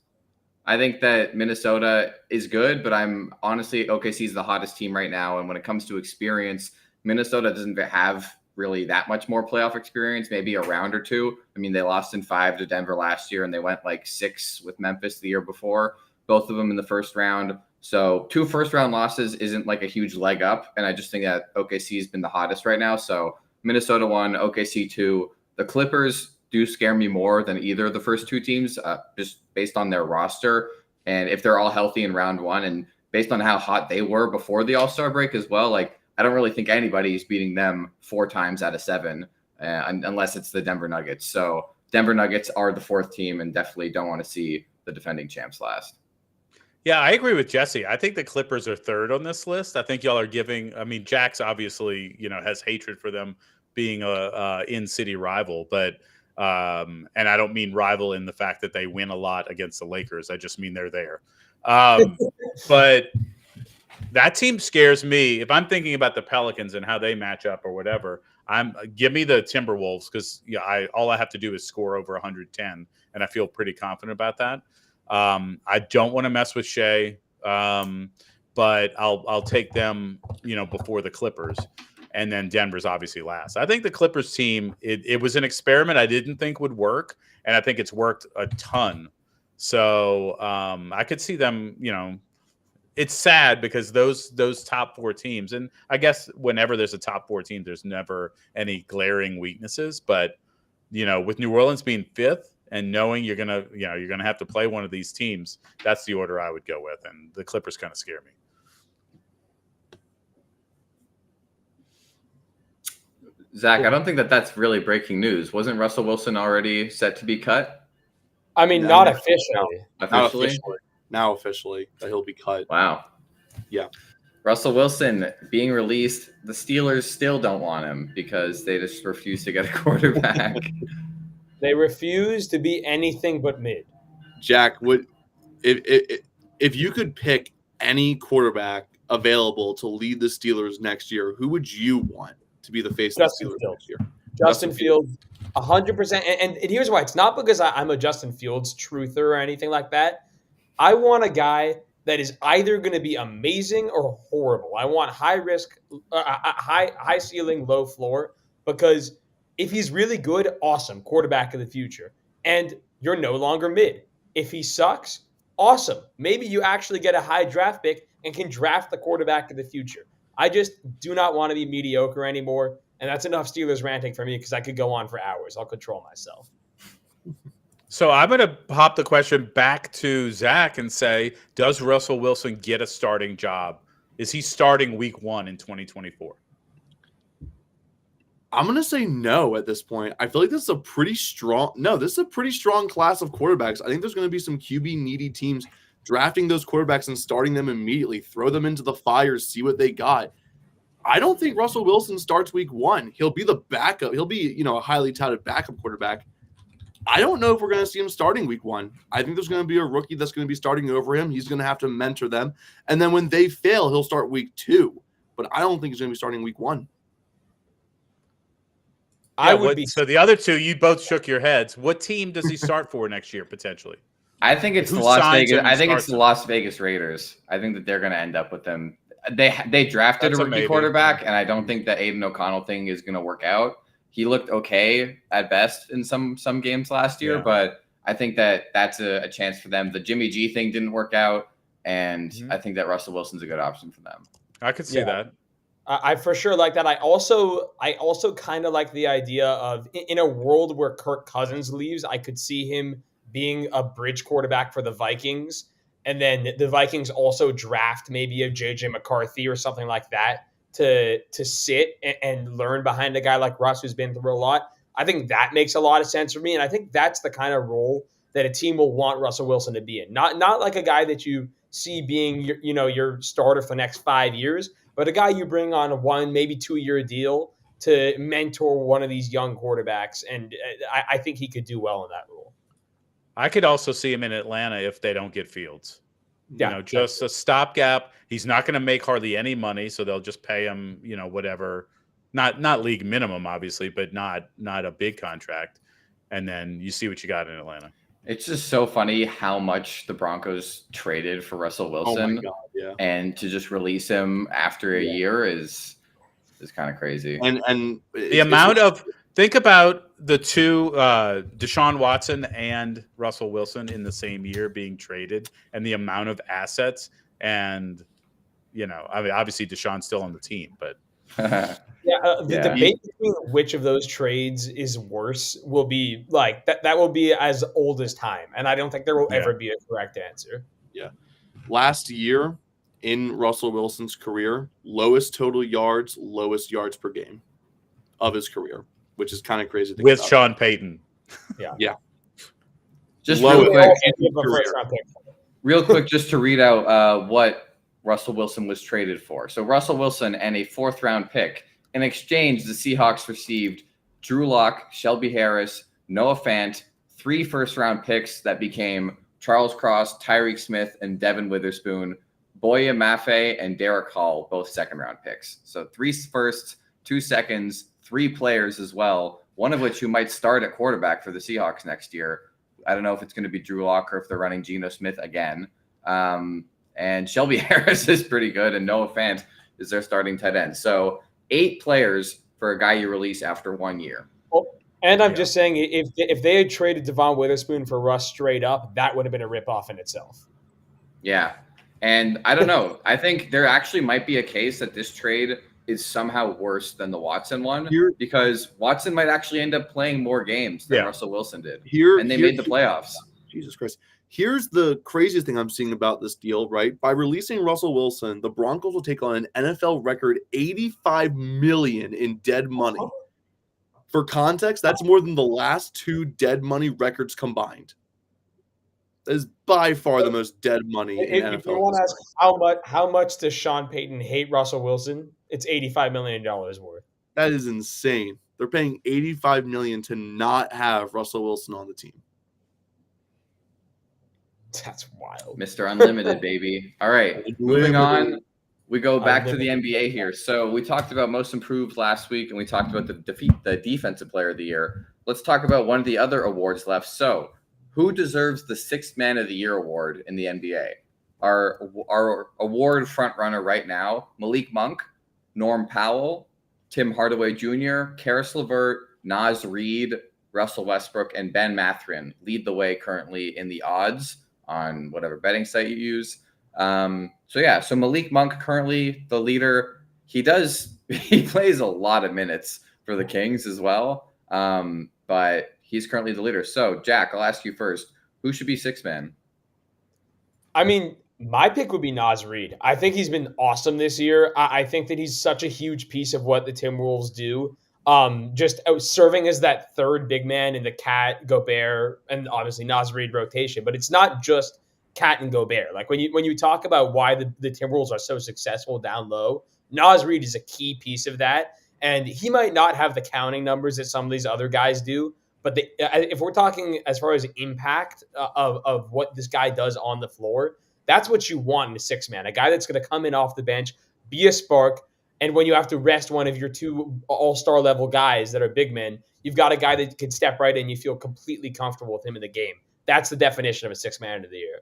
I think that Minnesota is good, but I'm honestly OKC is the hottest team right now. And when it comes to experience, Minnesota doesn't have really that much more playoff experience, maybe a round or two. I mean, they lost in 5 to Denver last year, and they went like 6 with Memphis the year before, both of them in the first round. So 2 first-round losses isn't like a huge leg up, and I just think that OKC has been the hottest right now. So Minnesota 1, OKC 2. The Clippers do scare me more than either of the first 2 teams, just based on their roster. And if they're all healthy in round 1, and based on how hot they were before the All-Star break as well, like I don't really think anybody is beating them 4 times out of 7, unless it's the Denver Nuggets. So Denver Nuggets are the 4th team, and definitely don't want to see the defending champs last. Yeah, I agree with Jesse. I think the Clippers are 3rd on this list. I think y'all are giving. I mean, Jax obviously, has hatred for them being a in-city rival, but and I don't mean rival in the fact that they win a lot against the Lakers. I just mean they're there. But that team scares me. If I'm thinking about the Pelicans and how they match up or whatever, give me the Timberwolves, because all I have to do is score over 110, and I feel pretty confident about that. I don't want to mess with Shea, but I'll take them, before the Clippers, and then Denver's obviously last. I think the Clippers team, it was an experiment I didn't think would work, and I think it's worked a ton. So I could see them, it's sad because those top 4 teams, and I guess whenever there's a top 4 team, there's never any glaring weaknesses. But with New Orleans being 5th and knowing you're gonna have to play one of these teams, that's the order I would go with. And the Clippers kind of scare me. Zach, I don't think that's really breaking news. Wasn't Russell Wilson already set to be cut? I mean, not officially. Officially? Now officially that he'll be cut. Wow. Yeah. Russell Wilson being released. The Steelers still don't want him because they just refuse to get a quarterback. They refuse to be anything but mid. Jack, if you could pick any quarterback available to lead the Steelers next year, who would you want to be the face of the Steelers next year? Justin Fields, 100%. And here's why. It's not because I'm a Justin Fields truther or anything like that. I want a guy that is either going to be amazing or horrible. I want high risk, high ceiling, low floor, because if he's really good, awesome, quarterback of the future. And you're no longer mid. If he sucks, awesome. Maybe you actually get a high draft pick and can draft the quarterback of the future. I just do not want to be mediocre anymore. And that's enough Steelers ranting for me, because I could go on for hours. I'll control myself. So I'm going to pop the question back to Zach and say, does Russell Wilson get a starting job? Is he starting week 1 in 2024? I'm going to say no at this point. I feel like this is a pretty strong class of quarterbacks. I think there's going to be some QB needy teams drafting those quarterbacks and starting them immediately, throw them into the fire, see what they got. I don't think Russell Wilson starts week 1. He'll be the backup. He'll be, a highly touted backup quarterback. I don't know if we're going to see him starting week 1. I think there's going to be a rookie that's going to be starting over him. He's going to have to mentor them. And then when they fail, he'll start week 2. But I don't think he's going to be starting week 1. So the other 2, you both shook your heads. What team does he start for next year, potentially? I think it's the Las Vegas Raiders. I think that they're going to end up with them. They drafted a rookie quarterback, and I don't think the Aiden O'Connell thing is going to work out. He looked okay at best in some games last year, but I think that's a chance for them. The Jimmy G thing didn't work out, and I think that Russell Wilson's a good option for them. I could see that. I for sure like that. I also kind of like the idea of, in a world where Kirk Cousins leaves, I could see him being a bridge quarterback for the Vikings. And then the Vikings also draft maybe a JJ McCarthy or something like that to sit and learn behind a guy like Russ, who's been through a lot. I think that makes a lot of sense for me. And I think that's the kind of role that a team will want Russell Wilson to be in. Not like a guy that you see being your starter for the next 5 years, but a guy you bring on a 1, maybe 2-year deal to mentor one of these young quarterbacks. And I think he could do well in that role. I could also see him in Atlanta if they don't get Fields. Yeah. Just a stopgap. He's not going to make hardly any money, so they'll just pay him, whatever. Not league minimum, obviously, but not a big contract. And then you see what you got in Atlanta. It's just so funny how much the Broncos traded for Russell Oh Wilson, my god, yeah. and to just release him after a year is kind of crazy. And The amount of think about the two Deshaun Watson and Russell Wilson in the same year being traded, and the amount of assets, and I mean, obviously Deshaun's still on the team, but The Yeah. debate between which of those trades is worse will be like that will be as old as time, and I don't think there will Yeah. ever be a correct answer. last year in Russell Wilson's career, lowest total yards, lowest yards per game of his career, which is kind of crazy to think with about. Sean Payton. Just Low real it. quick, Also give a first round pick. just to read out what Russell Wilson was traded for. So Russell Wilson and a 4th round pick. In exchange, the Seahawks received Drew Lock, Shelby Harris, Noah Fant, 3 first-round picks that became Charles Cross, Tyreek Smith, and Devin Witherspoon, Boya Mafe, and Derek Hall, both second-round picks. So 3 firsts, 2 seconds, 3 players as well, one of which who might start at quarterback for the Seahawks next year. I don't know if it's going to be Drew Lock or if they're running Geno Smith again. And Shelby Harris is pretty good, and Noah Fant is their starting tight end. So 8 players for a guy you release after 1 year. And I'm just saying, if they had traded Devon Witherspoon for Russ straight up, that would have been a ripoff in itself. Yeah. And I don't know. I think there actually might be a case that this trade is somehow worse than the Watson one because Watson might actually end up playing more games than Russell Wilson did. And they made the playoffs. Jesus Christ. Here's the craziest thing I'm seeing about this deal, right? By releasing Russell Wilson, the Broncos will take on an NFL record $85 million in dead money. For context, that's more than the last 2 dead money records combined. That is by far the most dead money in NFL. If you want to ask how much does Sean Payton hate Russell Wilson, it's $85 million worth. That is insane. They're paying $85 million to not have Russell Wilson on the team. That's wild. Mr. Unlimited, baby. All right. Moving on. We go back to the NBA here. So we talked about most improved last week, and we talked about the defensive player of the year. Let's talk about one of the other awards left. So who deserves the 6th man of the year award in the NBA? Our award front runner right now, Malik Monk, Norm Powell, Tim Hardaway Jr., Karis LeVert, Naz Reid, Russell Westbrook, and Ben Mathurin lead the way currently in the odds on whatever betting site you use. So Malik Monk currently the leader. He plays a lot of minutes for the Kings as well. But he's currently the leader. So Jack, I'll ask you first. Who should be 6th man? I mean, my pick would be Naz Reid. I think he's been awesome this year. I think that he's such a huge piece of what the Timberwolves do. Just serving as that 3rd big man in the Cat, Gobert, and obviously Naz Reid rotation. But it's not just Cat and Gobert. Like when you talk about why the Timberwolves are so successful down low, Naz Reid is a key piece of that. And he might not have the counting numbers that some of these other guys do, but if we're talking as far as impact of what this guy does on the floor, that's what you want in a 6th man, a guy that's going to come in off the bench, be a spark. And when you have to rest one of your 2 all-star level guys that are big men, you've got a guy that can step right in. You feel completely comfortable with him in the game. That's the definition of a 6th man of the year.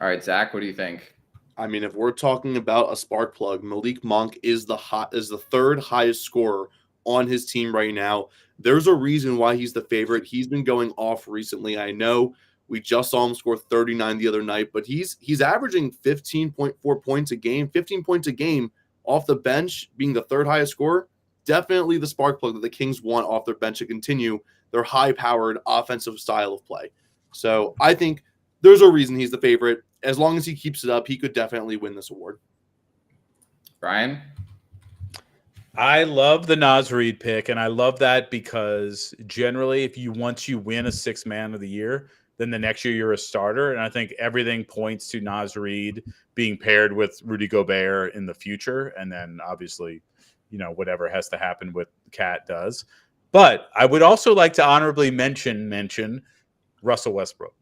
All right, Zach, what do you think? I mean, if we're talking about a spark plug, Malik Monk is the 3rd highest scorer on his team right now. There's a reason why he's the favorite. He's been going off recently. I know we just saw him score 39 the other night, but he's averaging 15.4 points a game, 15 points a game off the bench, being the 3rd highest scorer. Definitely the spark plug that the Kings want off their bench to continue their high-powered offensive style of play. So I think there's a reason he's the favorite. As long as he keeps it up, he could definitely win this award. Brian? I love the Naz Reid pick, and I love that because generally once you win a 6th man of the year, then the next year you're a starter. And I think everything points to Naz Reid being paired with Rudy Gobert in the future. And then obviously, whatever has to happen with Cat does. But I would also like to honorably mention Russell Westbrook.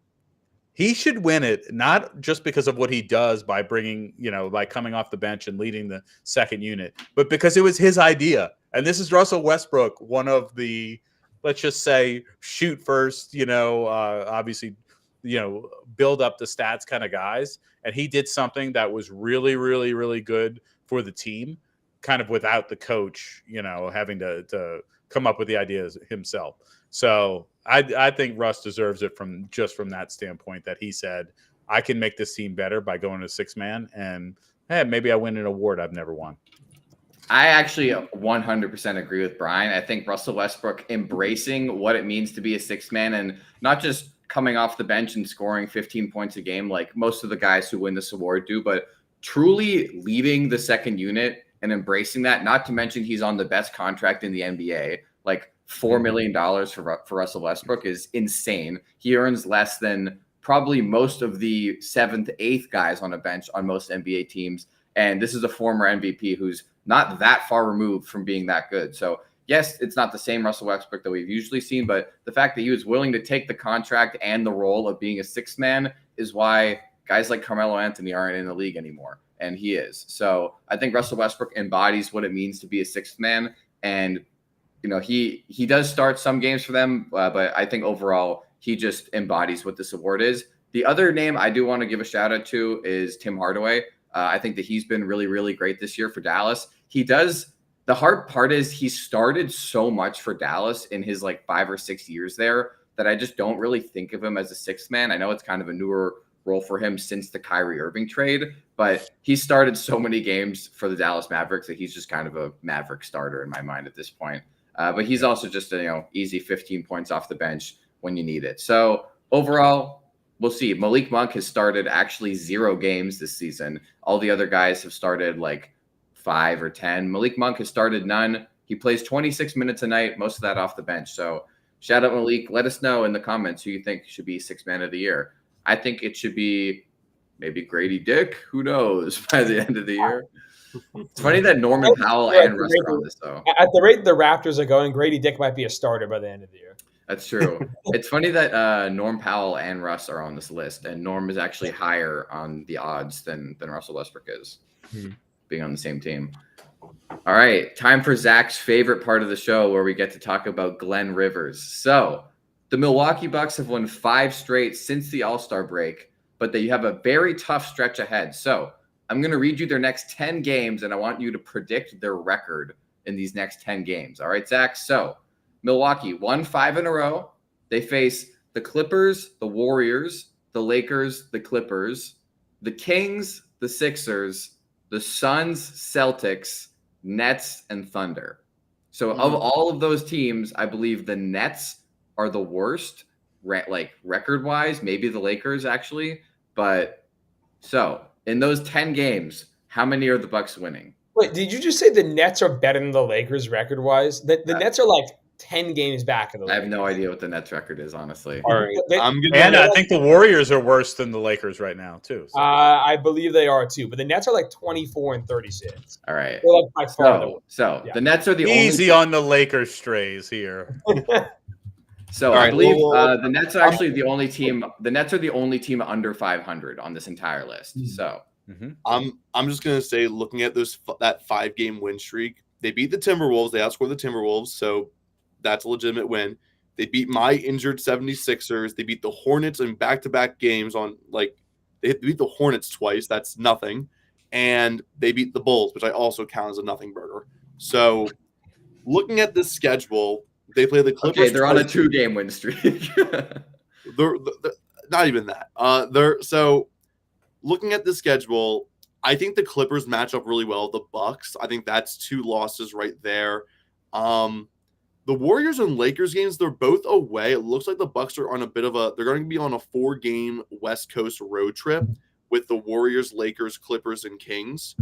He should win it, not just because of what he does by by coming off the bench and leading the 2nd unit, but because it was his idea. And this is Russell Westbrook, one of the let's just say, shoot first, obviously, build up the stats kind of guys. And he did something that was really, really, really good for the team, kind of without the coach, having to come up with the ideas himself. So I think Russ deserves it from that standpoint that he said, I can make this team better by going to 6-man, and maybe I win an award I've never won. I actually 100% agree with Brian. I think Russell Westbrook embracing what it means to be a 6-man and not just coming off the bench and scoring 15 points a game like most of the guys who win this award do, but truly leading the second unit and embracing that. Not to mention he's on the best contract in the NBA. Like $4 million for Russell Westbrook is insane. He earns less than probably most of the 7th, 8th guys on a bench on most NBA teams. And this is a former MVP who's not that far removed from being that good. So yes, it's not the same Russell Westbrook that we've usually seen, but the fact that he was willing to take the contract and the role of being a 6-man is why guys like Carmelo Anthony aren't in the league anymore. And he is. So I think Russell Westbrook embodies what it means to be a 6th man. And, he does start some games for them, but I think overall he just embodies what this award is. The other name I do want to give a shout out to is Tim Hardaway. I think that he's been really, really great this year for Dallas. The hard part is he started so much for Dallas in his 5 or 6 years there that I just don't really think of him as a 6th man. I know it's kind of a newer role for him since the Kyrie Irving trade, but he started so many games for the Dallas Mavericks that he's just kind of a Maverick starter in my mind at this point. But he's also just easy 15 points off the bench when you need it. So overall, we'll see. Malik Monk has started actually 0 games this season. All the other guys have started 5 or 10. Malik Monk has started none. He plays 26 minutes a night, most of that off the bench. So shout out Malik. Let us know in the comments who you think should be 6th man of the year. I think it should be maybe Grady Dick. Who knows by the end of the year? It's funny that Norman Powell and Russ are on this, though. At the rate the Raptors are going, Grady Dick might be a starter by the end of the year. That's true. It's funny that Norm Powell and Russ are on this list, and Norm is actually higher on the odds than Russell Westbrook is, being on the same team. All right, time for Zach's favorite part of the show where we get to talk about Glenn Rivers. So the Milwaukee Bucks have won 5 straight since the All-Star break, but they have a very tough stretch ahead. So I'm going to read you their next 10 games, and I want you to predict their record in these next 10 games. All right, Zach? So Milwaukee won 5 in a row. They face the Clippers, the Warriors, the Lakers, the Clippers, the Kings, the Sixers, the Suns, Celtics, Nets, and Thunder. So of all of those teams, I believe the Nets are the worst, record-wise. Maybe the Lakers, actually. But so in those 10 games, how many are the Bucks winning? Wait, did you just say the Nets are better than the Lakers record-wise? The Nets are 10 games back of the Lakers. I have no idea what the Nets record is, honestly. All right, I think the Warriors are worse than the Lakers right now too. So. I believe they are too, but the Nets are 24 and 36. All right. They're by far the worst. So the Nets are the easy on the Lakers strays here. So I believe the Nets are actually the only team. The Nets are the only team under 500 on this entire list. So I'm just gonna say, looking at that 5-game win streak, they beat the Timberwolves. They outscored the Timberwolves, so that's a legitimate win. They beat my injured 76ers. They beat the Hornets in back-to-back games they beat the Hornets twice. That's nothing. And they beat the Bulls, which I also count as a nothing burger. So looking at this schedule, they play the Clippers. Okay, they're on a 2-game win streak. they're not even that. So looking at the schedule, I think the Clippers match up really well with the Bucks. I think that's 2 losses right there. The Warriors and Lakers games, they're both away. It looks like the Bucks are on they're going to be on a 4-game West Coast road trip with the Warriors, Lakers, Clippers, and Kings.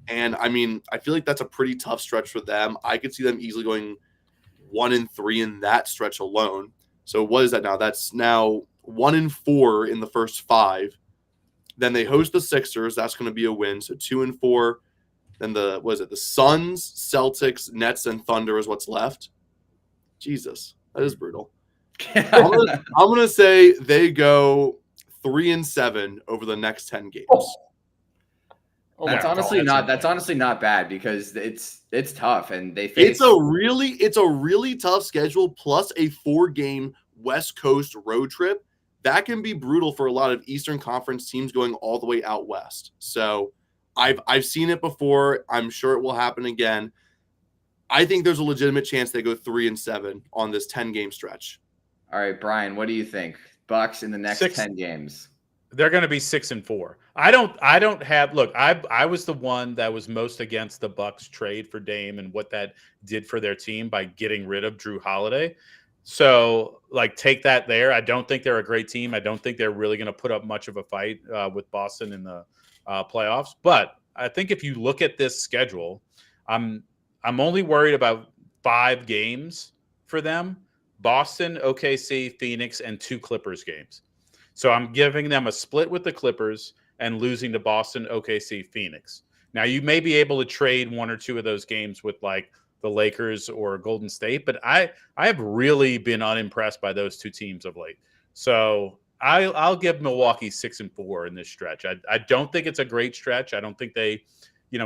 And I mean, I feel like that's a pretty tough stretch for them. I could see them easily going 1-3 in that stretch alone. So what is that now? That's now 1-4 in the first 5. Then they host the Sixers. That's going to be a win. So 2-4. Then the Suns, Celtics, Nets, and Thunder is what's left. Jesus, that is brutal. I'm gonna say they go 3-7 over the next 10 games. Oh That's my honestly God. not. That's honestly not bad because it's tough, and they face. It's a really tough schedule plus a 4-game West Coast road trip. That can be brutal for a lot of Eastern Conference teams going all the way out west. So I've seen it before. I'm sure it will happen again. I think there's a legitimate chance they go 3-7 on this 10-game stretch. All right, Brian, what do you think? Bucks in the next 10 games. They're going to be 6-4. I don't have. Look, I was the one that was most against the Bucks trade for Dame and what that did for their team by getting rid of Drew Holiday. So, like, take that there. I don't think they're a great team. I don't think they're really going to put up much of a fight with Boston in the playoffs. But I think if you look at this schedule, I'm only worried about 5 games for them: Boston, OKC, Phoenix, and 2 Clippers games. So I'm giving them a split with the Clippers and losing to Boston, OKC, Phoenix. Now, you may be able to trade 1 or 2 of those games with, like, the Lakers or Golden State, but I have really been unimpressed by those 2 teams of late. So I'll give Milwaukee 6-4 in this stretch. I don't think it's a great stretch. I don't think they,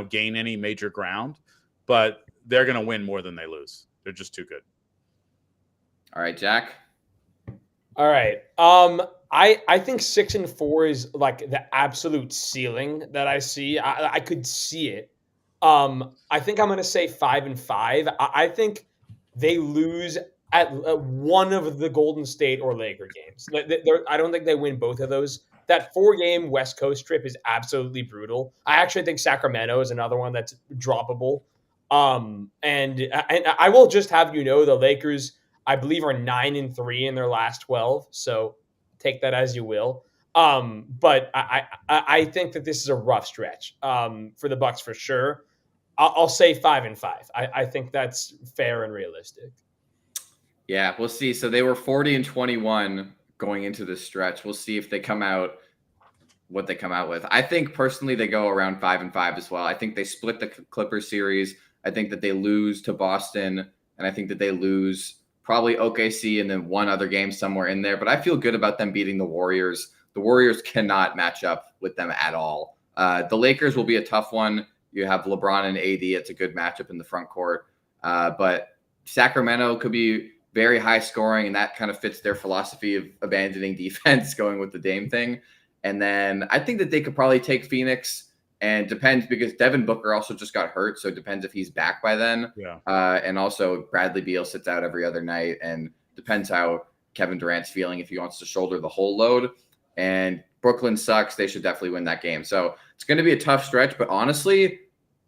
gain any major ground, but they're going to win more than they lose. They're just too good. All right, Jack. All right. I think 6-4 is like the absolute ceiling that I see. I could see it. I think I'm going to say 5-5. I think they lose at one of the Golden State or Laker games. I don't think they win both of those. That 4-game West Coast trip is absolutely brutal. I actually think Sacramento is another one that's droppable. And I will just have the Lakers, I believe, are 9-3 in their last 12. So take that as you will. But I think that this is a rough stretch for the Bucks for sure. I'll say 5-5. I think that's fair and realistic. Yeah, we'll see. So they were 40-21 going into this stretch. We'll see if they come out what they come out with. I think personally they go around 5-5 as well. I think they split the Clippers series. I think that they lose to Boston, and I think that they lose probably OKC and then one other game somewhere in there. But I feel good about them beating the Warriors. The Warriors cannot match up with them at all. The Lakers will be a tough one. You have LeBron and AD. It's a good matchup in the front court. But Sacramento could be very high scoring, and that kind of fits their philosophy of abandoning defense, going with the Dame thing. And then I think that they could probably take Phoenix, and depends because Devin Booker also just got hurt. So it depends if he's back by then. Yeah. And also Bradley Beal sits out every other night, and depends how Kevin Durant's feeling, if he wants to shoulder the whole load. And Brooklyn sucks. They should definitely win that game. So it's going to be a tough stretch, but honestly,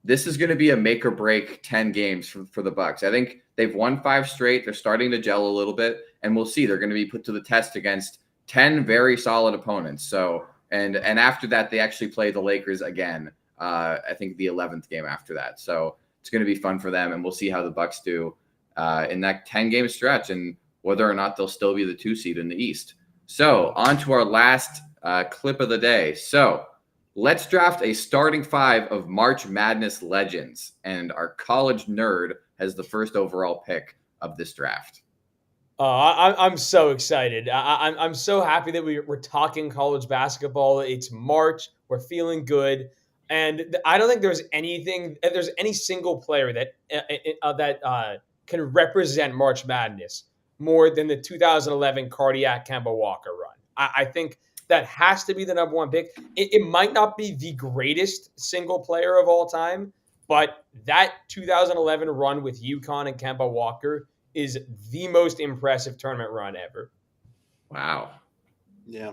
this is going to be a make or break 10 games for the Bucks. I think they've won 5 straight. They're starting to gel a little bit, and we'll see. They're going to be put to the test against 10 very solid opponents. So, and after that, they actually play the Lakers again. I think the 11th game after that. So it's going to be fun for them, and we'll see how the Bucks do in that 10-game stretch, and whether or not they'll still be the 2 seed in the East. So on to our last clip of the day. So let's draft a starting 5 of March Madness legends, and our college nerd has the first overall pick of this draft. I'm so excited. I'm so happy that we're talking college basketball. It's March. We're feeling good. And I don't think there's any single player that can represent March Madness more than the 2011 Cardiac Kemba Walker run. I think that has to be the number 1 pick. It might not be the greatest single player of all time, but that 2011 run with UConn and Kemba Walker is the most impressive tournament run ever. Wow. Yeah,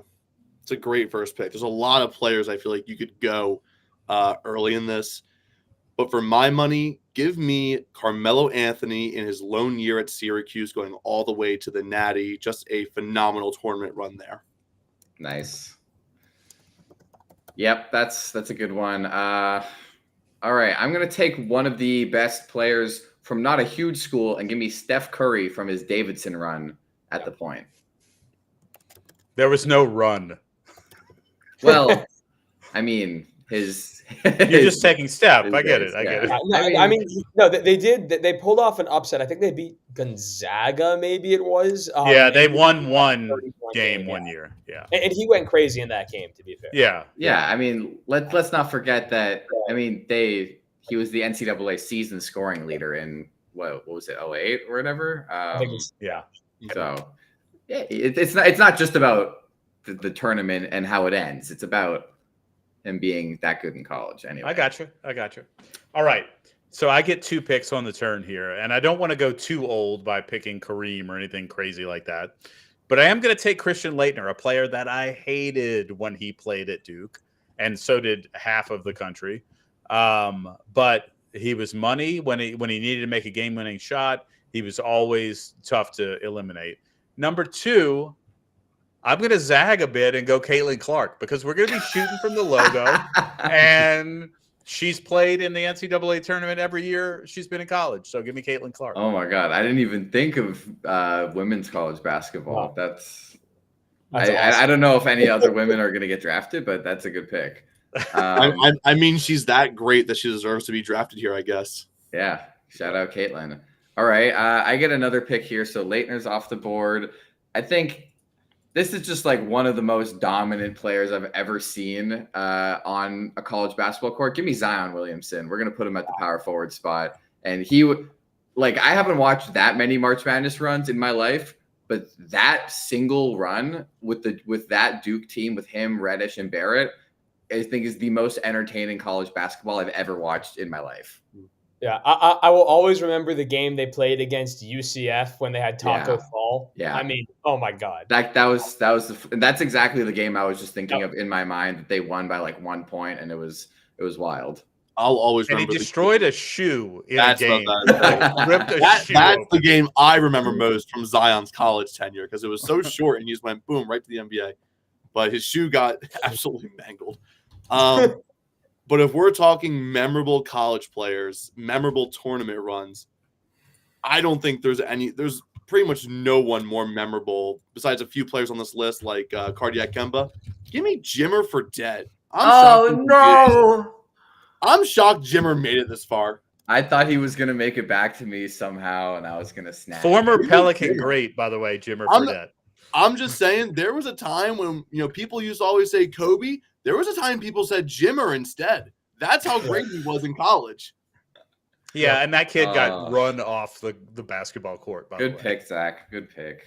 it's a great first pick. There's a lot of players I feel like you could go early in this. But for my money, give me Carmelo Anthony in his lone year at Syracuse going all the way to the Natty. Just a phenomenal tournament run there. Nice. Yep, that's a good one. All right, I'm going to take one of the best players from not a huge school and give me Steph Curry from his Davidson run at the point. There was no run. Well, I mean, his. You're just taking step. I get it. days, I get yeah. it. I mean, no, they did. They pulled off an upset. I think they beat Gonzaga. Maybe it was. Yeah, they and won he one 31 game yeah. one year. Yeah. And he went crazy in that game. To be fair. Yeah. Yeah, I mean, let's not forget that. I mean, he was the NCAA season scoring leader in what was it, 08 or whatever. I think it's, Yeah. So yeah, it's not just about the tournament and how it ends. It's about him being that good in college. Anyway, I got you. All right. So I get 2 picks on the turn here, and I don't want to go too old by picking Kareem or anything crazy like that. But I am going to take Christian Laettner, a player that I hated when he played at Duke, and so did half of the country. But he was money when he needed to make a game-winning shot. He was always tough to eliminate. Number 2, I'm going to zag a bit and go Caitlin Clark because we're going to be shooting from the logo, and she's played in the NCAA tournament every year she's been in college. So give me Caitlin Clark. Oh my God, I didn't even think of women's college basketball. Wow. That's awesome. I don't know if any other women are going to get drafted, but that's a good pick. I mean, she's that great that she deserves to be drafted here, I guess. Yeah, shout out Caitlin. All right, I get another pick here. So Laettner's off the board. I think this is just like one of the most dominant players I've ever seen on a college basketball court. Give me Zion Williamson. We're going to put him at the power forward spot. And I haven't watched that many March Madness runs in my life, but that single run with that Duke team, with him, Reddish, and Barrett, I think is the most entertaining college basketball I've ever watched in my life. Yeah, I will always remember the game they played against UCF when they had Taco Fall. Yeah. I mean, oh my God. That's exactly the game I was just thinking of in my mind, that they won by like 1 point, and it was wild. I'll always And he remember. destroyed a shoe in a That's game. what Ripped a That's shoe the open. game I remember most from Zion's college tenure because it was so short and he just went boom right to the NBA. But his shoe got absolutely mangled. But if we're talking memorable college players, memorable tournament runs, I don't think there's pretty much no one more memorable besides a few players on this list like Cardiac Kemba. Give me Jimmer Fredette. I'm shocked Jimmer made it this far. I thought he was going to make it back to me somehow, and I was going to snap. Former Pelican great, by the way, Jimmer Fredette. I'm just saying there was a time when people used to always say Kobe. There was a time people said Jimmer instead. That's how great he was in college. Yeah, and that kid got run off the basketball court. By Good the way. pick, Zach. Good pick.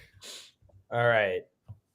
All right.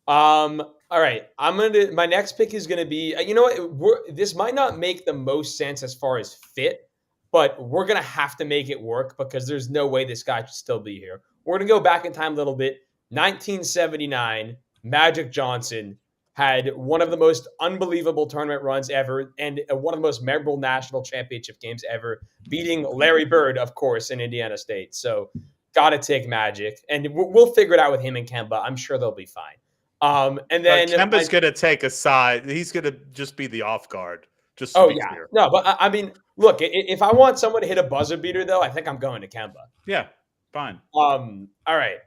All right. My next pick is gonna be. You know what? This might not make the most sense as far as fit, but we're gonna have to make it work because there's no way this guy should still be here. We're gonna go back in time a little bit. 1979, Magic Johnson had one of the most unbelievable tournament runs ever and one of the most memorable national championship games ever, beating Larry Bird, of course, in Indiana State. So got to take Magic, and we'll figure it out with him and Kemba. I'm sure they'll be fine. And then Kemba's going to take a side. He's going to just be the off guard. Just to oh be yeah, clear. no, but I mean, look, if I want someone to hit a buzzer beater, though, I think I'm going to Kemba. Yeah, fine. All right,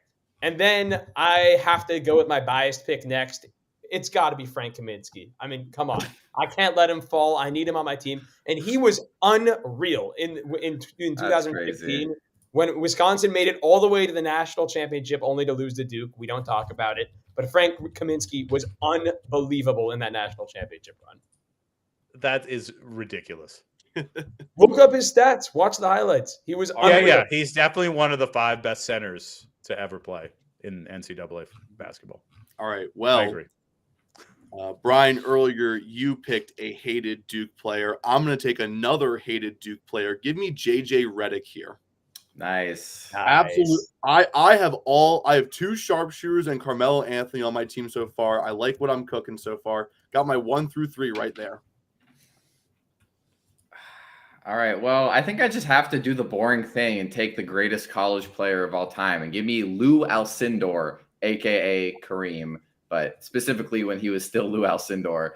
and then I have to go with my biased pick next. It's got to be Frank Kaminsky. I mean, come on. I can't let him fall. I need him on my team. And he was unreal in 2015 when Wisconsin made it all the way to the national championship only to lose to Duke. We don't talk about it. But Frank Kaminsky was unbelievable in that national championship run. That is ridiculous. Look up his stats. Watch the highlights. He was unreal. Yeah. He's definitely one of the 5 best centers to ever play in NCAA basketball. All right. I Well, agree. Brian, earlier you picked a hated Duke player. I'm going to take another hated Duke player. Give me JJ Redick here. Nice. Absolutely. I have 2 sharpshooters and Carmelo Anthony on my team so far. I like what I'm cooking so far. Got my 1 through 3 right there. All right. Well, I think I just have to do the boring thing and take the greatest college player of all time and give me Lou Alcindor, a.k.a. Kareem, but specifically when he was still Lou Alcindor.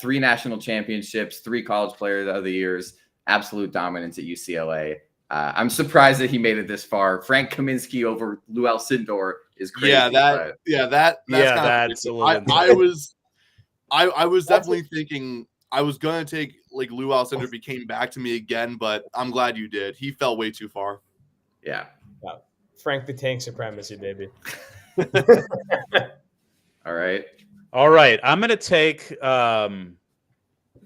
3 national championships, 3 college players of the years, absolute dominance at UCLA. I'm surprised that he made it this far. Frank Kaminsky over Lou Alcindor is crazy. That's that's a little. I was definitely thinking I was gonna take like Lou Alcindor if he came back to me again, but I'm glad you did. He fell way too far. Yeah. Frank the Tank supremacy, baby. All right. All right. I'm going to take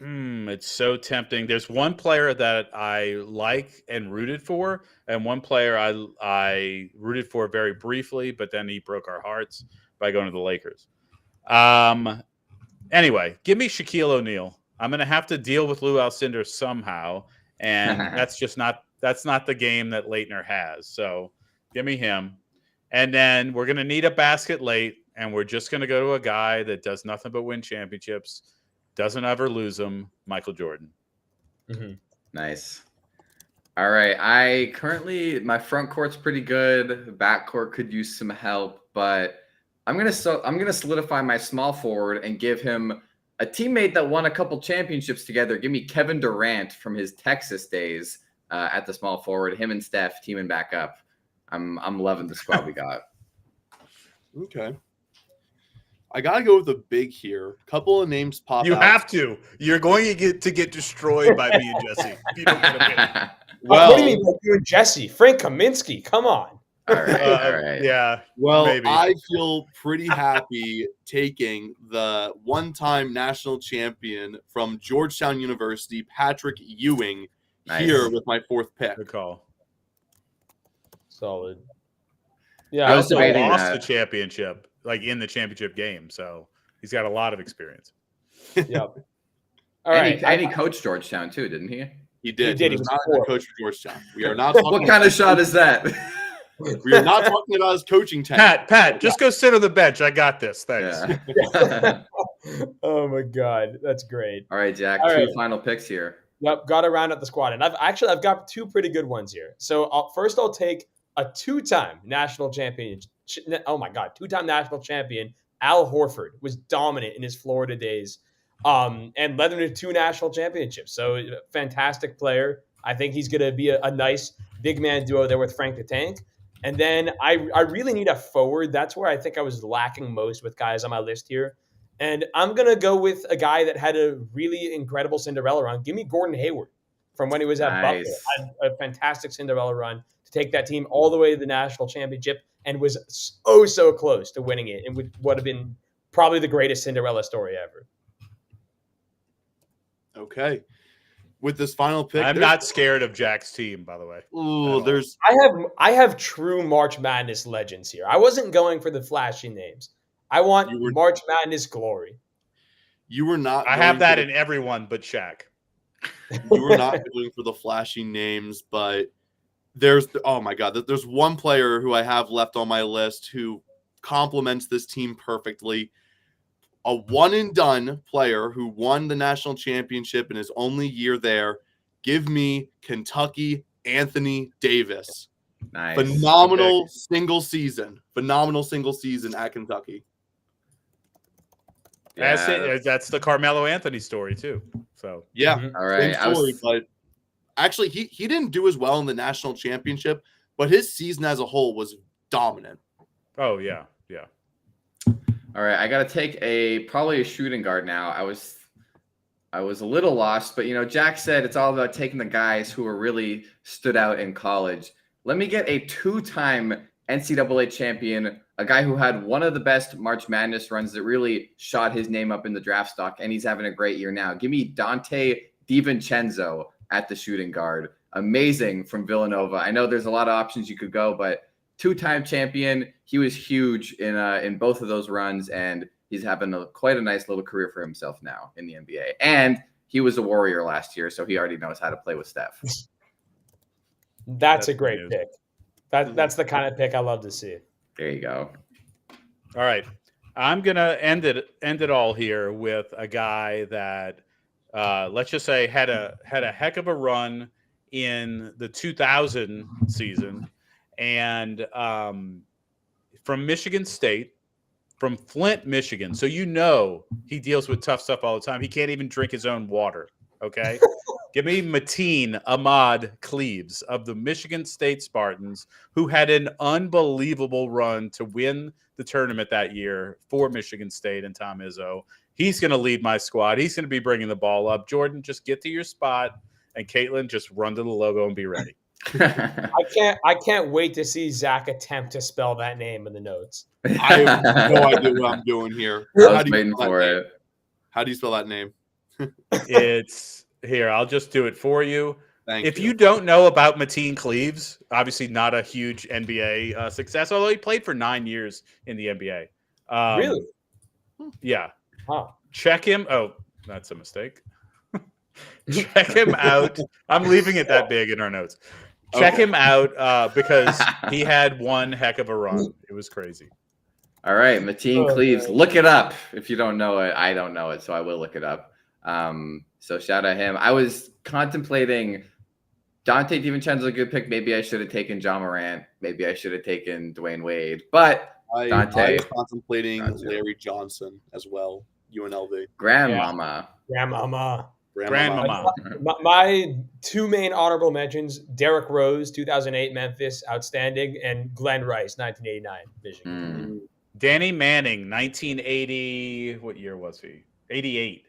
it's so tempting. There's one player that I like and rooted for, and one player I rooted for very briefly, but then he broke our hearts by going to the Lakers. Anyway, give me Shaquille O'Neal. I'm going to have to deal with Lou Alcindor somehow, and that's not the game that Leitner has. So give me him. And then we're going to need a basket late, and we're just going to go to a guy that does nothing but win championships, doesn't ever lose them, Michael Jordan. Mm-hmm. Nice. All right. My front court's pretty good. Back court could use some help, but I'm gonna solidify my small forward and give him a teammate that won a couple championships together. Give me Kevin Durant from his Texas days at the small forward. Him and Steph teaming back up. I'm loving the squad we got. Okay. I gotta go with the big here. Couple of names pop You out. have to. You're going to get destroyed by me and Jesse if you don't get a pick. Well, what do you mean, like you and Jesse? Frank Kaminsky, come on. All right. Yeah. Well, maybe. I feel pretty happy taking the one-time national champion from Georgetown University, Patrick Ewing, here with my fourth pick. Good call. Solid. He Yeah, also debating lost that. the championship, like in the championship game. So he's got a lot of experience. Yep. All right. And he coached Georgetown too, didn't he? He did. He did. He He was was not four. the coach of Georgetown. We are not talking What kind of shot is that? We are not talking about his coaching tenure. Pat, just go sit on the bench. I got this. Thanks. Yeah. Oh my God, that's great. All right, Jack. All Two right. final picks here. Yep, got to round out the squad, and I've got two pretty good ones here. So first, I'll take a two-time national champion. Oh my God, two-time national champion Al Horford was dominant in his Florida days, and led them to two national championships. So fantastic player. I think he's going to be a nice big man duo there with Frank the Tank. And then I really need a forward. That's where I think I was lacking most with guys on my list here. And I'm going to go with a guy that had a really incredible Cinderella run. Give me Gordon Hayward from when he was at Nice. Buffalo. Had a fantastic Cinderella run to take that team all the way to the national championship and was so close to winning it. And would have been probably the greatest Cinderella story ever. Okay. With this final pick, I'm not scared of Jack's team, by the way. Ooh, there's I have true March Madness legends here. I wasn't going for the flashy names. I want March Madness glory. you were not. I have going that for in everyone but Shaq. You were not going for the flashy names, but there's oh my God, there's one player who I have left on my list who complements this team perfectly. A one and done player who won the national championship in his only year there. Give me Kentucky Anthony Davis. Nice. Phenomenal single season. Phenomenal single season at Kentucky. Yeah. That's the Carmelo Anthony story too. So Yeah. Mhm. All right. Same story, but actually he didn't do as well in the national championship, but his season as a whole was dominant. oh yeah. All right, I got to take probably a shooting guard now. I was a little lost, but Jack said it's all about taking the guys who are really stood out in college. Let me get a two-time NCAA champion, a guy who had one of the best March Madness runs that really shot his name up in the draft stock, and he's having a great year now. Give me Dante DiVincenzo at the shooting guard. Amazing from Villanova. I know there's a lot of options you could go, but two-time champion. He was huge in both of those runs, and he's having quite a nice little career for himself now in the NBA. And he was a Warrior last year, so he already knows how to play with Steph. That's a great news. pick. That's the kind of pick I love to see. There you go. All right. I'm gonna end it all here with a guy that let's just say had a heck of a run in the 2000 season, and from Michigan State, from Flint, Michigan. So he deals with tough stuff all the time. He can't even drink his own water. Okay. Give me Mateen Ahmad Cleaves of the Michigan State Spartans, who had an unbelievable run to win the tournament that year for Michigan State and Tom Izzo. He's going to lead my squad. He's going to be bringing the ball up. Jordan, just get to your spot, and Caitlin, just run to the logo and be ready. I can't wait to see Zach attempt to spell that name in the notes. I have no idea what I'm doing here. I How was do you waiting spell that for name? it. How do you spell that name? It's here. I'll just do it for you. Thank If you don't know about Mateen Cleaves, obviously not a huge NBA success, although he played for 9 years in the NBA. Really? Yeah. Wow. Check him. Oh, that's a mistake. Check him out. I'm leaving it that big in our notes. Check Okay. him out because he had one heck of a run. It was crazy. All right, Mateen Oh, Cleaves. man. Look it up if you don't know it. I don't know it, so I will look it up. So shout out him. I was contemplating Dante DiVincenzo's a good pick. Maybe I should have taken John Morant. Maybe I should have taken Dwayne Wade. But I Dante. was contemplating Gotcha. Larry Johnson as well. UNLV. Grandmama. Grandmama. Grandmama. My two main honorable mentions: Derrick Rose, 2008 Memphis, outstanding, and Glenn Rice, 1989 Michigan. Mm. Danny Manning, 1980. What year was he? 88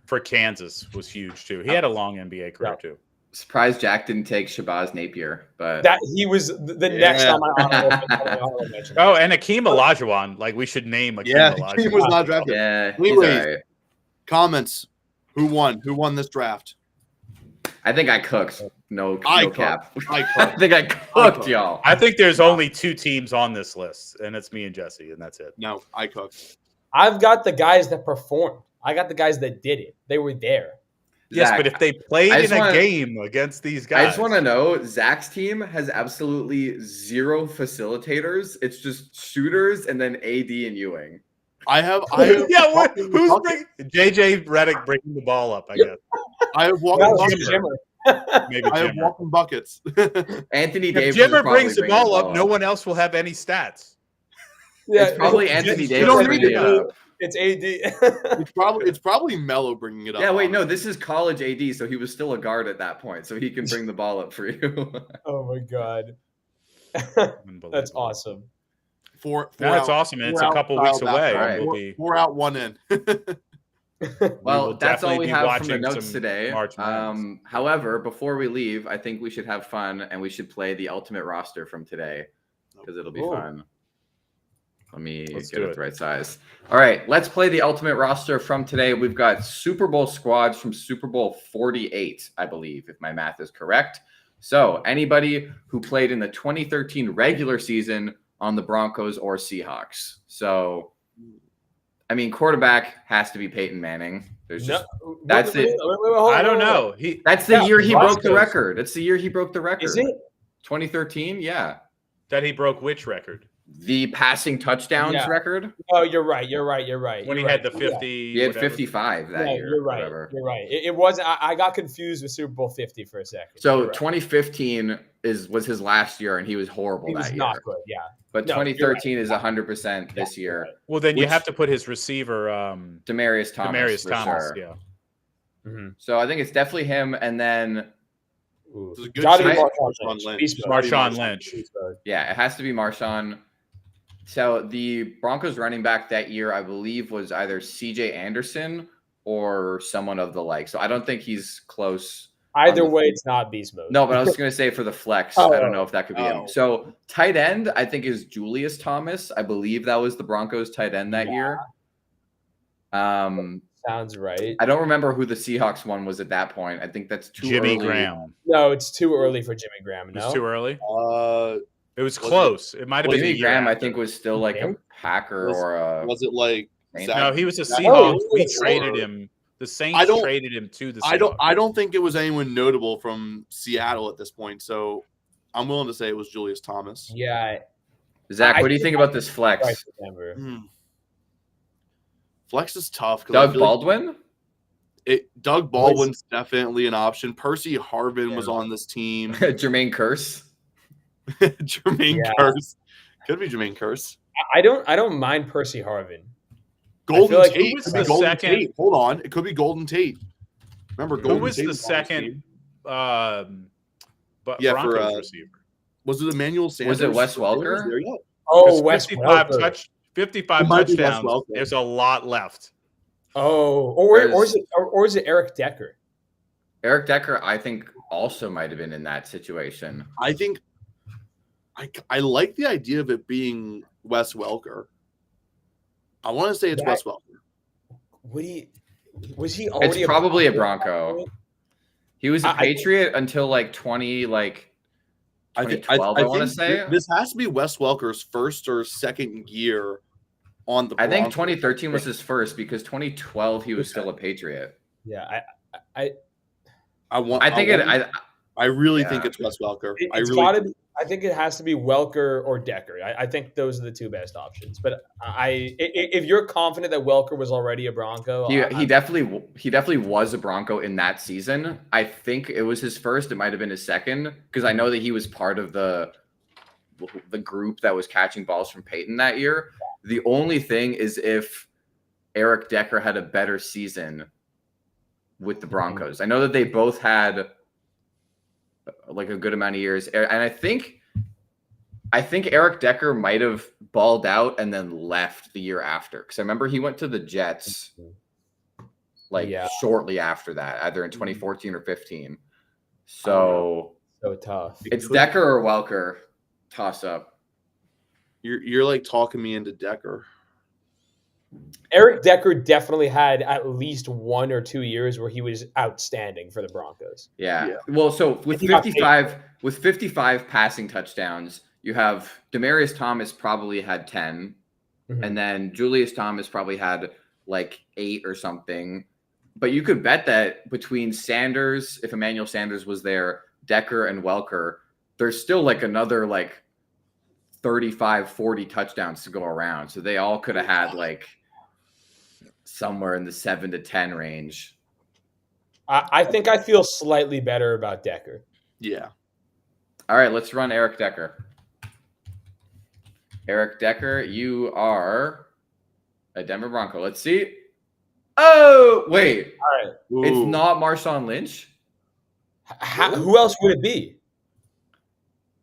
for Kansas was huge too. He had a long NBA career too. Surprised Jack didn't take Shabazz Napier, but That he was the next Yeah. on my honorable mention. Oh, and Akeem Olajuwon. Like we should name Akeem Yeah, Olajuwon. he was not drafted. yeah, he's Anyways. all right. Comments. Who won? Who won this draft? I think I cooked. No I cap. I I think I cooked, y'all. I think there's only 2 teams on this list, and it's me and Jesse, and that's it. No, I cooked. I've got the guys that performed. I got the guys that did it. They were there. Yes, Zach, but if they played I in just a wanna- game against these I guys, just want to know Zach's team has absolutely 0 facilitators. It's just shooters and then AD and Ewing. I have yeah, what, walking who's buckets. bringing JJ Redick bringing the ball up? I guess I have That walking was buckets. Jimmer. maybe I have Jimmer. walking buckets. Anthony If Davis. will Jimmer probably brings the bring ball up, no one else will have any stats. Yeah, It's probably Anthony you Davis don't bringing need it to- up. It's AD. It's probably Melo bringing it up. Yeah, wait, no, this is college AD, so he was still a guard at that point, so he can bring the ball up for you. Oh my god, that's Unbelievable. awesome. Four No, that's out- awesome, and it's four a out couple style weeks away. basketball. Alright. We'll Four- be, four out, one in. Well, will that's all definitely we be have from the watching notes some today. March Madness. However, before we leave, I think we should have fun and we should play the ultimate roster from today because it'll be Ooh. fun. Let me Let's get do it it. the right size. All right, let's play the ultimate roster from today. We've got Super Bowl squads from Super Bowl 48, I believe, if my math is correct. So anybody who played in the 2013 regular season on the Broncos or Seahawks. So, I mean, quarterback has to be Peyton Manning. There's just that's it. I don't know. that's the Yeah, year he broke the Broncos. record. It's the year he broke the record. Is it? 2013? Yeah. That he broke which record? The passing touchdowns Yeah. record. Oh, you're right. When You're he right. had the 50. He had whatever. 55 that Yeah, year. you're right. Whatever. You're right. It was. I got confused with Super Bowl 50 for a second. So You're right. 2015 was his last year, and he was horrible he was that year. not good. Yeah. But No, 2013 is 100% this year. Well, then you Which- have to put his receiver, Demarius Thomas. Demarius for Thomas. sure. Yeah. Mm-hmm. So I think it's definitely him, and then It's a good Gotta be choice. Marshawn Marshawn Lynch. Lynch. Beast mode. Marshawn Lynch. Beast mode. yeah, it has to be Marshawn. So the Broncos running back that year, I believe, was either CJ Anderson or someone of the like. So I don't think he's close. Either On the way, field. it's not beast mode. No, but I was going to say for the flex, Oh, I don't know if that could be oh. him. So tight end, I think, is Julius Thomas. I believe that was the Broncos tight end that year. Sounds right. I don't remember who the Seahawks one was at that point. I think that's too Jimmy early. Graham. No, it's too early for Jimmy Graham. It No. was too early. Was It was it- close. It might have been the Jimmy year Graham, I after. think, was still like a Him? Packer Was- or a. Was it like Saints? Zach? No, he was a Oh, Seahawks. he We was traded or- him. The I Saints don't- traded him to the Seahawks. I don't think it was anyone notable from Seattle at this point. So I'm willing to say it was Julius Thomas. Yeah. Zach, I what do you think about this I flex? remember. Hmm. Flex is tough. 'cause I Doug feel like Baldwin? Doug Baldwin's definitely an option. Percy Harvin was Yeah. on this team. Jermaine Curse? Jermaine Yeah. Curse. Could be Jermaine Curse. I don't mind Percy Harvin. Golden like Tate. he was Could be the Golden second- Tate. Hold on. It could be Golden Tate. Remember, Who Golden was State the on his second? team. But Yeah, for, Broncos receiver. Was it Emmanuel Sanders? Was it Wes He was Welker? there yet. Oh, 'Cause Wes 55 Welker. 55 It might be Wes touchdowns. Welker. There's a lot left. Oh, or is it Eric Decker? Eric Decker, I think, also might have been in that situation. I think I like the idea of it being Wes Welker. I want to say it's That- Wes Welker. Was he already? It's probably a Bronco? Bronco. He was a I- Patriot until like 2012, I want to think say. this has to be Wes Welker's first or second year on the I think Broncos. 2013 was his first because 2012 he was still a Patriot. Yeah, I really think Yeah. it's Wes Welker. it's gotta be. I think it has to be Welker or Decker. I think those are the two best options. But if you're confident that Welker was already a Bronco, He definitely was a Bronco in that season. I think it was his first. It might have been his second because I know that he was part of the group that was catching balls from Peyton that year. The only thing is if Eric Decker had a better season with the Broncos. I know that they both had like a good amount of years, and I think Eric Decker might have balled out and then left the year after because I remember he went to the Jets like shortly after that, either in 2014 or 15. So tough. it's Decker or Welker toss up. You're like talking me into Decker. Eric Decker definitely had at least 1 or 2 years where he was outstanding for the Broncos. Yeah. Well, so with He got 55 passing touchdowns, you have Demaryius Thomas probably had 10, and then Julius Thomas probably had like 8 or something. But you could bet that between Sanders, if Emmanuel Sanders was there, Decker and Welker, there's still like another like 35, 40 touchdowns to go around. So they all could have had like somewhere in the 7 to 10 range. I think I feel slightly better about Decker. Yeah. All right, let's run Eric Decker. Eric Decker, you are a Denver Bronco. Let's see. Oh, wait. All right. It's Ooh. not Marshawn Lynch? Who else would it be?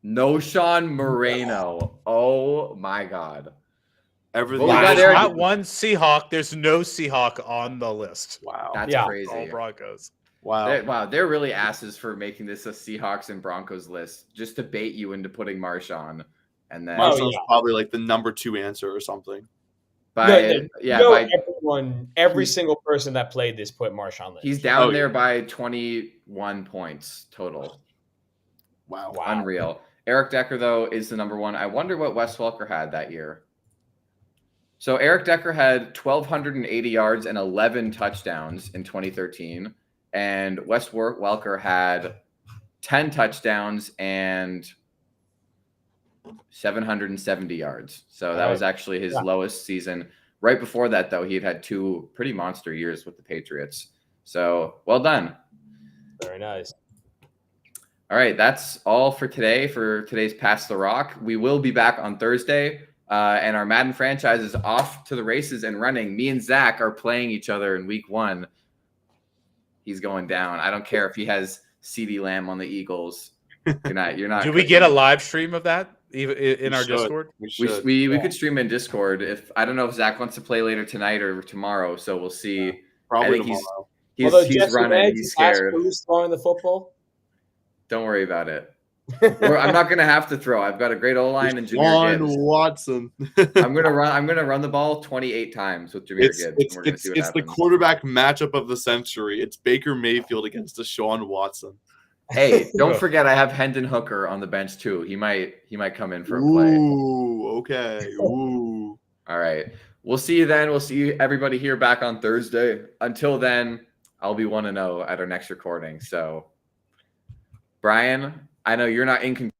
Noshawn Moreno. Oh, my God. Everything. Well, we got There's Eric- not one Seahawk. There's no Seahawk on the list. Wow. That's Yeah. All crazy. Broncos. Wow. They're really asses for making this a Seahawks and Broncos list just to bait you into putting Marshawn. And then Marshawn's probably like the number 2 answer or something. Every single person that played this put Marshawn Lynch. he's down Oh, there by 21 points total. Wow. Unreal. Eric Decker, though, is the number 1. I wonder what Wes Welker had that year. So Eric Decker had 1,280 yards and 11 touchdowns in 2013. And Wes Welker had 10 touchdowns and 770 yards. So that was actually his lowest season. Right before that, though, he had 2 pretty monster years with the Patriots. So well done. Very nice. All right, that's all for today, for today's Pass the Rock. We will be back on Thursday, and our Madden franchise is off to the races and running. Me and Zach are playing each other in week 1. He's going down. I don't care if he has CeeDee Lamb on the Eagles. You're not. Do we get a live stream of that in our should. Discord? We could stream in Discord. I don't know if Zach wants to play later tonight or tomorrow, so we'll see. Probably I think tomorrow. He's Jesse running. Meggs He's asked scared. who's throwing the football. Don't worry about it. I'm not gonna have to throw. I've got a great O-line and Jahmyr Deshaun Gibbs. Watson. I'm gonna run the ball 28 times with Jahmyr Gibbs. And we're gonna see what It's the happens. quarterback matchup of the century. It's Baker Mayfield against Deshaun Watson. Hey, don't forget I have Hendon Hooker on the bench too. He might come in for a play. Ooh, okay. Ooh. All right. We'll see you then. We'll see everybody here back on Thursday. Until then, I'll be 1-0 at our next recording. So, Brian, I know you're not in control.